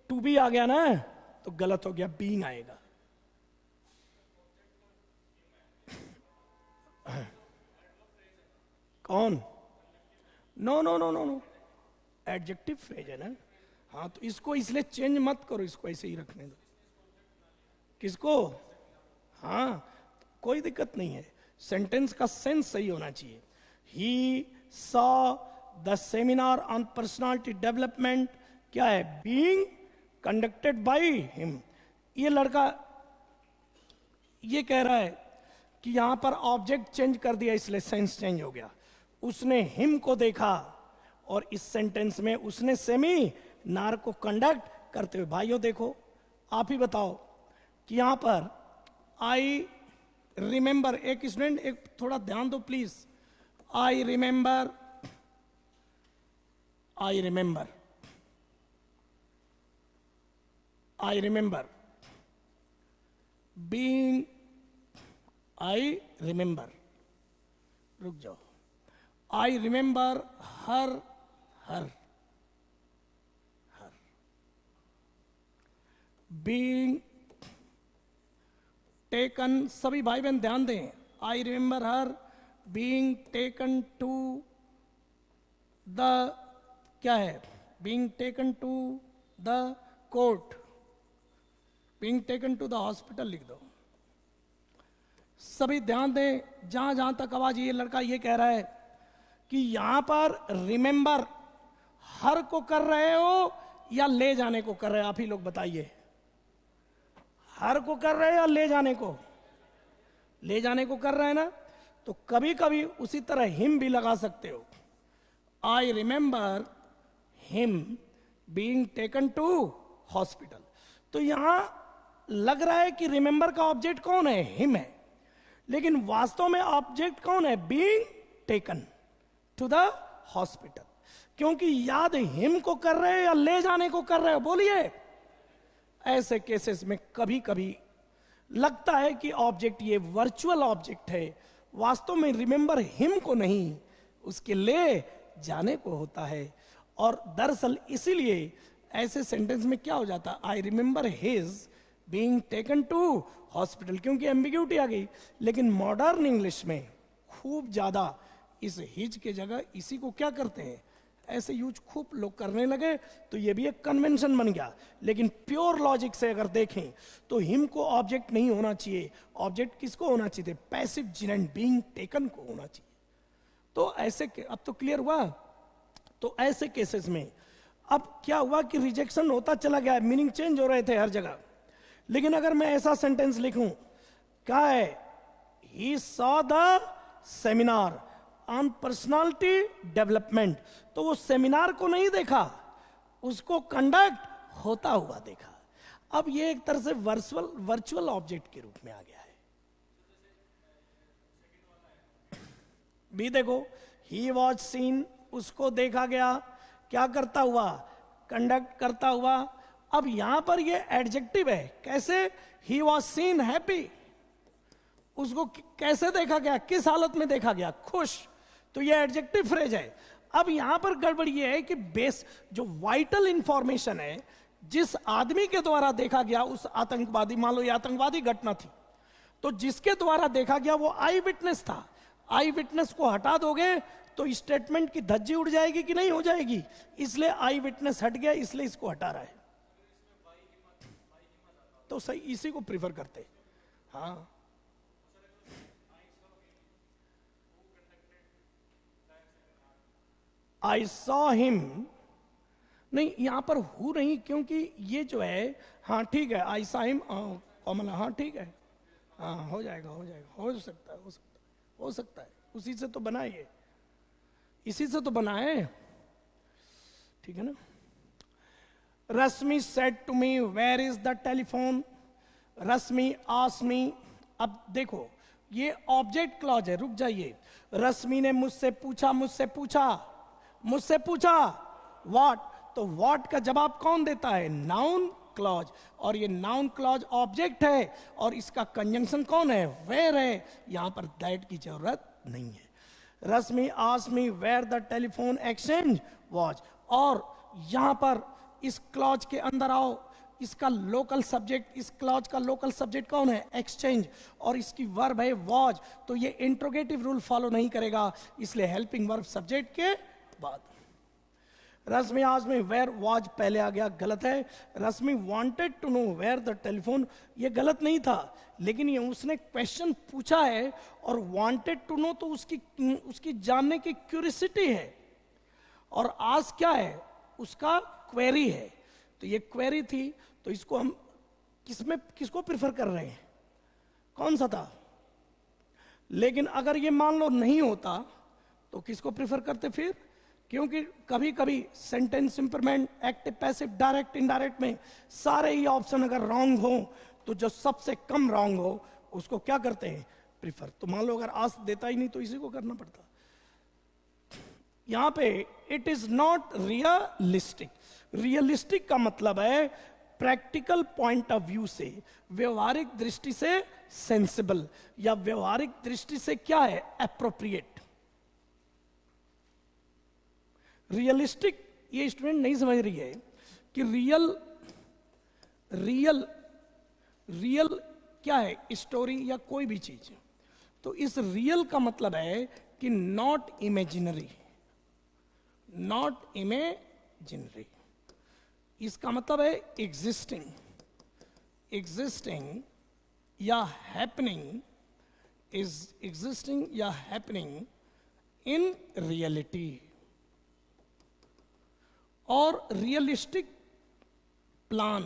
टू बी आ गया ना तो गलत हो गया, बीइंग आएगा। कौन, no no no no no, adjective phrase है ना। हाँ तो इसको इसलिए चेंज मत करो, इसको ऐसे ही रखने दो। किसको, हाँ कोई दिक्कत नहीं है, सेंटेंस का सेंस सही होना चाहिए। He saw the seminar on personality development, क्या है, बीइंग कंडक्टेड बाय हिम। ये लड़का ये कह रहा है कि यहां पर ऑब्जेक्ट चेंज कर दिया, इसलिए सेंस चेंज हो गया। उसने हिम को देखा और इस सेंटेंस में उसने सेमिनार को कंडक्ट करते हुए। भाइयों देखो, आप ही बताओ कि यहां पर आई रिमेंबर, एक स्टूडेंट एक थोड़ा ध्यान दो please. I remember, I remember, I remember being, I remember, रुक जाओ, I remember her, her, her being taken, सभी भाई बहन ध्यान दें, I remember her being taken to the, क्या है, being taken to the court, being taken to the hospital लिख दो। सभी ध्यान दें, जहां जहां तक आवाज, ये लड़का ये कह रहा है कि यहां पर रिमेंबर हर को कर रहे हो या ले जाने को कर रहे हो, आप ही लोग बताइए। हर को कर रहे हैं या ले जाने को, ले जाने को कर रहे हैं ना, तो कभी कभी उसी तरह हिम भी लगा सकते हो। I remember him being taken to hospital, तो यहां लग रहा है कि रिमेंबर का ऑब्जेक्ट कौन है, हिम है, लेकिन वास्तव में ऑब्जेक्ट कौन है, being taken to the hospital. क्योंकि याद हिम को कर रहे हैं या ले जाने को कर रहे हो, बोलिए। ऐसे केसेस में कभी कभी लगता है कि ऑब्जेक्ट ये वर्चुअल ऑब्जेक्ट है, वास्तव में रिमेंबर हिम को नहीं, उसके ले जाने को होता है। और दरअसल इसीलिए ऐसे सेंटेंस में क्या हो जाता, I remember his being taken to hospital, क्योंकि एम्बिग्यूटी आ गई। लेकिन मॉडर्न इंग्लिश में खूब ज्यादा इस हिज के जगह इसी को क्या करते हैं, ऐसे यूज खूब लोग करने लगे, तो ये भी एक कन्वेंशन बन गया। लेकिन प्योर लॉजिक से अगर देखें तो हिम को ऑब्जेक्ट नहीं होना चाहिए, ऑब्जेक्ट किसको होना चाहिए? पैसिव जेरेंट बीइंग टेकन को होना चाहिए। तो ऐसे अब तो क्लियर हुआ। तो ऐसे केसेस में अब क्या हुआ कि रिजेक्शन होता चला गया, मीनिंग चेंज हो रहे थे हर जगह। लेकिन अगर मैं ऐसा सेंटेंस लिखूं, क्या है? He saw the seminar on personality development, तो वो सेमिनार को नहीं देखा, उसको कंडक्ट होता हुआ देखा। अब ये एक तरह से वर्चुअल ऑब्जेक्ट के रूप में आ गया है। भी देखो, ही वॉज सीन, उसको देखा गया, क्या करता हुआ? कंडक्ट करता हुआ। अब यहां पर ये एडजेक्टिव है, कैसे? ही वॉज सीन हैप्पी, उसको कैसे देखा गया? किस हालत में देखा गया? खुश। तो ये एडजेक्टिव फ्रेज है। अब यहां पर गड़बड़ ये है कि बेस जो वाइटल इंफॉर्मेशन है, जिस आदमी के द्वारा देखा गया उस आतंकवादी, मान लो ये आतंकवादी घटना थी, तो जिसके द्वारा देखा गया वो आई विटनेस था। आई विटनेस को हटा दोगे तो स्टेटमेंट की धज्जी उड़ जाएगी कि नहीं हो जाएगी? इसलिए आई विटनेस हट गया, इसलिए इसको हटा रहा है। तो सही इसी को प्रिफर करते। हाँ, आई सॉ हिम, नहीं यहां पर हु नहीं, क्योंकि ये जो है, हाँ ठीक है, आई सॉ हिम कॉमन, हाँ ठीक है, हाँ हो जाएगा, हो सकता है, हो सकता है, उसी से तो बना है ये, इसी से तो बना है, ठीक है ना। Rashmi said to me where is the telephone, Rashmi asked me. अब देखो ये ऑब्जेक्ट क्लॉज है, रुक जाइए। रश्मि ने मुझसे पूछा व्हाट, तो व्हाट का जवाब कौन देता है? नाउन क्लॉज, और ये नाउन क्लॉज ऑब्जेक्ट है, और इसका कंजंक्शन कौन है? वेयर है। यहां पर दैट की जरूरत नहीं है। Rashmi asked me where the telephone exchange was, और यहां पर इस क्लॉज के अंदर आओ, इसका लोकल सब्जेक्ट, इस क्लॉज का लोकल सब्जेक्ट कौन है? एक्सचेंज, और इसकी वर्ब है वाज, तो ये इंट्रोगेटिव रूल फॉलो नहीं करेगा, इसलिए हेल्पिंग वर्ब सब्जेक्ट के बाद। Rashmi asked me where was पहले आ गया, गलत है। Rashmi wanted to know where the telephone, ये गलत नहीं था, लेकिन ये उसने क्वेश्चन पूछा है, और वांटेड टू नो तो उसकी जानने की क्यूरियोसिटी है, और आज क्या है? उसका क्वेरी है। तो ये क्वेरी थी, तो इसको हम किसको प्रिफर कर रहे हैं? कौन सा था? लेकिन अगर ये मान लो नहीं होता तो किसको प्रिफर करते फिर? क्योंकि कभी कभी sentence improvement, active, passive, direct, indirect में सारे ही ऑप्शन अगर रॉन्ग हो तो जो सबसे कम रॉन्ग हो उसको क्या करते हैं? प्रिफर। तो मान लो अगर आज देता ही नहीं तो इसी को करना पड़ता। यहां पे it is not realistic, realistic का मतलब है प्रैक्टिकल पॉइंट ऑफ व्यू से, व्यवहारिक दृष्टि से सेंसिबल, या व्यवहारिक दृष्टि से क्या है? एप्रोप्रिएट। रियलिस्टिक ये स्टूडेंट नहीं समझ रही है कि रियल क्या है? स्टोरी या कोई भी चीज। तो इस रियल का मतलब है कि नॉट इमेजिनरी, नॉट इमेजिनरी। इसका मतलब है एग्जिस्टिंग या हैपनिंग, इज एग्जिस्टिंग या हैपनिंग इन रियलिटी। और रियलिस्टिक प्लान,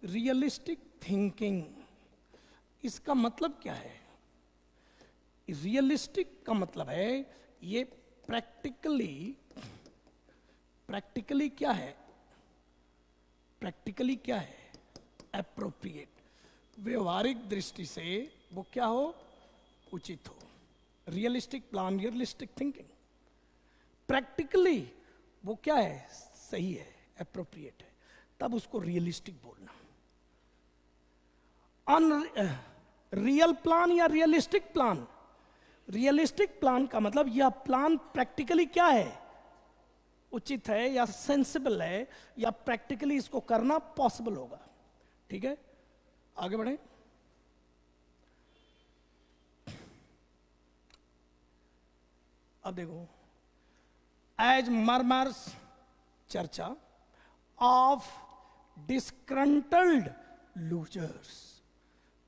रियलिस्टिक थिंकिंग, इसका मतलब क्या है? रियलिस्टिक का मतलब है ये प्रैक्टिकली क्या है? प्रैक्टिकली क्या है? एप्रोप्रिएट, व्यवहारिक दृष्टि से वो क्या हो? उचित हो। Realistic plan, realistic thinking. Practically वो क्या है? सही है, एप्रोप्रिएट है, तब उसको रियलिस्टिक बोलना। रियल प्लान या रियलिस्टिक प्लान, रियलिस्टिक प्लान का मतलब यह प्लान प्रैक्टिकली क्या है? उचित है या सेंसिबल है, या प्रैक्टिकली इसको करना पॉसिबल होगा। ठीक है, आगे बढ़े। अब देखो, एज मर्मर्स चर्चा ऑफ डिस्ग्रंटल्ड लूजर्स,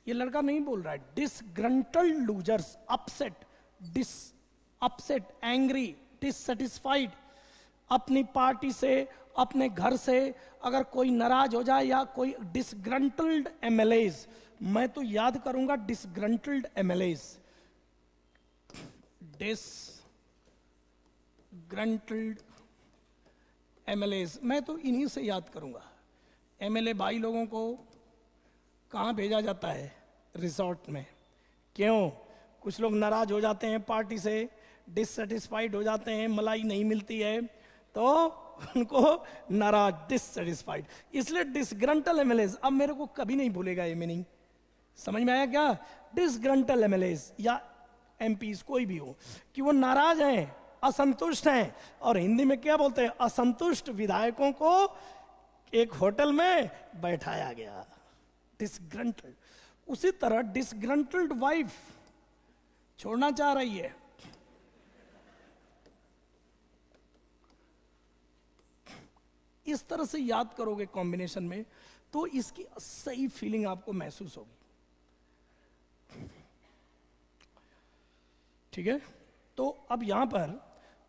ये लड़का नहीं बोल रहा है, डिस्ग्रंटल्ड लूजर्स, अपसेट, एंग्री, डिससेटिस्फाइड, अपनी पार्टी से, अपने घर से अगर कोई नाराज हो जाए, या कोई डिसग्रंटल्ड एमएलएज, मैं तो याद करूंगा डिसग्रंटल्ड एमएलएज, डिसग्रंटल्ड एमएलएज, मैं तो इन्हीं से याद करूंगा। एमएलए भाई लोगों को कहाँ भेजा जाता है? रिसोर्ट में। क्यों? कुछ लोग नाराज हो जाते हैं पार्टी से, डिससेटिस्फाइड हो जाते हैं, मलाई नहीं मिलती है तो उनको नाराज, डिससेटिस्फाइड, इसलिए डिसग्रंटल एमएलएज। अब मेरे को कभी नहीं भूलेगा ये मीनिंग, समझ में आया क्या? डिसग्रंटल एमएलएज या एमपीज कोई भी हो, कि वो नाराज हैं, असंतुष्ट हैं, और हिंदी में क्या बोलते हैं? असंतुष्ट विधायकों को एक होटल में बैठाया गया, डिसग्रंटल्ड। उसी तरह डिसग्रंटल्ड वाइफ छोड़ना चाह रही है, इस तरह से याद करोगे कॉम्बिनेशन में तो इसकी सही फीलिंग आपको महसूस होगी। ठीक है, तो अब यहां पर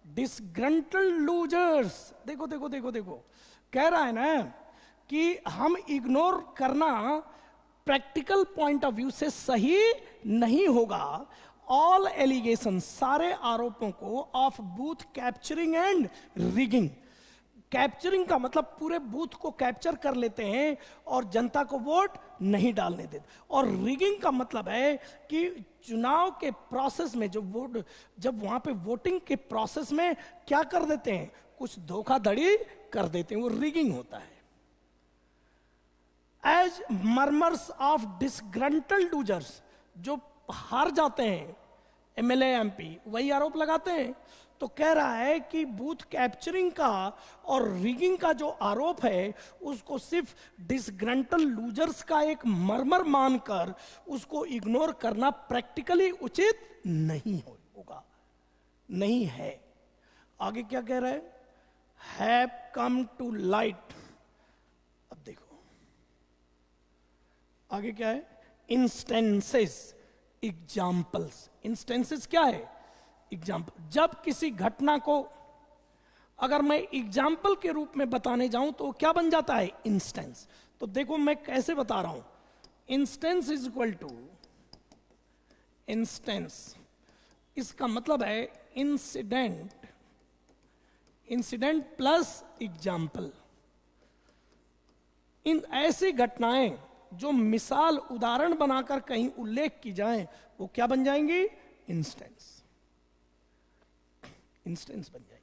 डिसग्रंटल्ड लूजर्स, देखो देखो देखो देखो, कह रहा है ना कि हम इग्नोर करना प्रैक्टिकल पॉइंट ऑफ व्यू से सही नहीं होगा। ऑल एलिगेशन, सारे आरोपों को, of booth capturing and rigging, capturing का मतलब पूरे बूथ को कैप्चर कर लेते हैं और जनता को वोट नहीं डालने देते, और रिगिंग का मतलब है कि चुनाव के प्रोसेस में जब वहां पे वोटिंग के प्रोसेस में क्या कर देते हैं? कुछ धोखाधड़ी कर देते हैं, वो रिगिंग होता है। As murmurs of disgruntled losers, जो हार जाते हैं एमएलए एमपी, वही आरोप लगाते हैं। तो कह रहा है कि बूथ कैप्चरिंग का और रिगिंग का जो आरोप है उसको सिर्फ डिसग्रंटल लूजर्स का एक मर्मर मानकर उसको इग्नोर करना प्रैक्टिकली उचित नहीं होगा, नहीं है। आगे क्या कह रहा है? हैव कम टू लाइट, अब देखो आगे क्या है? Instances, examples. इंस्टेंसेस क्या है? एग्जाम्पल। जब किसी घटना को अगर मैं एग्जाम्पल के रूप में बताने जाऊं तो क्या बन जाता है? इंस्टेंस। तो देखो मैं कैसे बता रहा हूं। Instance is equal to instance, इसका मतलब है इंसिडेंट, इंसिडेंट प्लस एग्जाम्पल। इन ऐसी घटनाएं जो मिसाल, उदाहरण बनाकर कहीं उल्लेख की जाएं, वो क्या बन जाएंगी? इंस्टेंस, इंस्टेंस बन जाएंगे।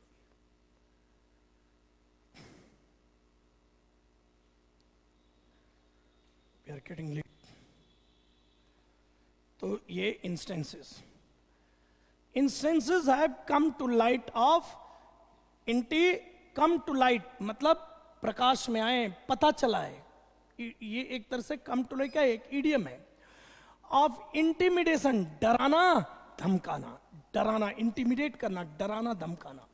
We are getting late. तो ये instances have come to light of come to light मतलब प्रकाश में आए, पता चला है। ये एक तरह से कम टू लाइट का एक इडियम है। ऑफ इंटिमिडेशन, डराना धमकाना, डराना, इंटिमिडेट करना, डराना धमकाना।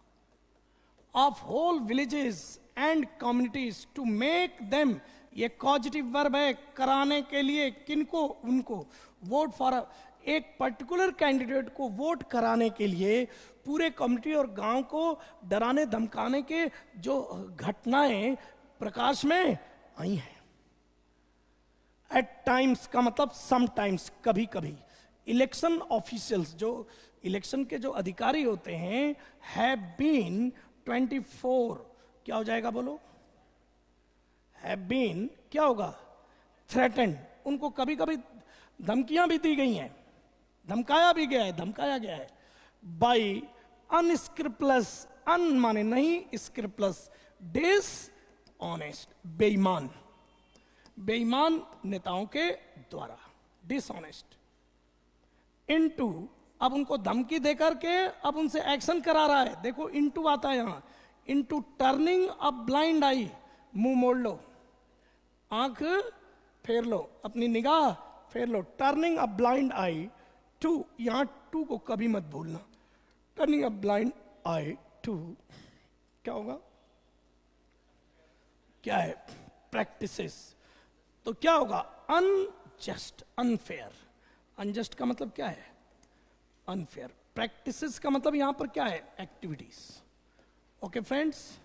Of whole villages and communities to make them, ये पॉजिटिव वर्ब है, कराने के लिए, किनको? उनको। वोट फॉर, एक पर्टिकुलर कैंडिडेट को वोट कराने के लिए पूरे कम्युनिटी और गांव को डराने धमकाने के जो घटनाएं प्रकाश में आई हैं। एट टाइम्स का मतलब समटाइम्स, कभी कभी। इलेक्शन ऑफिशियल्स, जो इलेक्शन के जो अधिकारी होते हैं, हैव बीन 24, क्या हो जाएगा बोलो? हैव बीन क्या होगा? थ्रेटेंड, उनको कभी कभी धमकियां भी दी गई हैं, धमकाया भी गया है, धमकाया गया है। बाई अनस्क्रिप्लस, अन माने नहीं, स्क्रिप्लस, डिस ऑनेस्ट, बेईमान, बेईमान नेताओं के द्वारा, डिसऑनेस्ट। इनटू, अब उनको धमकी देकर के अब उनसे एक्शन करा रहा है। देखो इनटू आता है यहां, into turning a blind eye, मुंह मोड़ लो, आंख फेर लो, अपनी निगाह फेर लो। Turning a blind eye to, यहां टू को कभी मत भूलना, turning a blind eye to, क्या होगा, क्या है, प्रैक्टिसेस। तो क्या होगा, अनजस्ट, अनफेयर। अनजस्ट का मतलब क्या है, अनफेयर। प्रैक्टिसेस का मतलब यहां पर क्या है, एक्टिविटीज। Okay friends.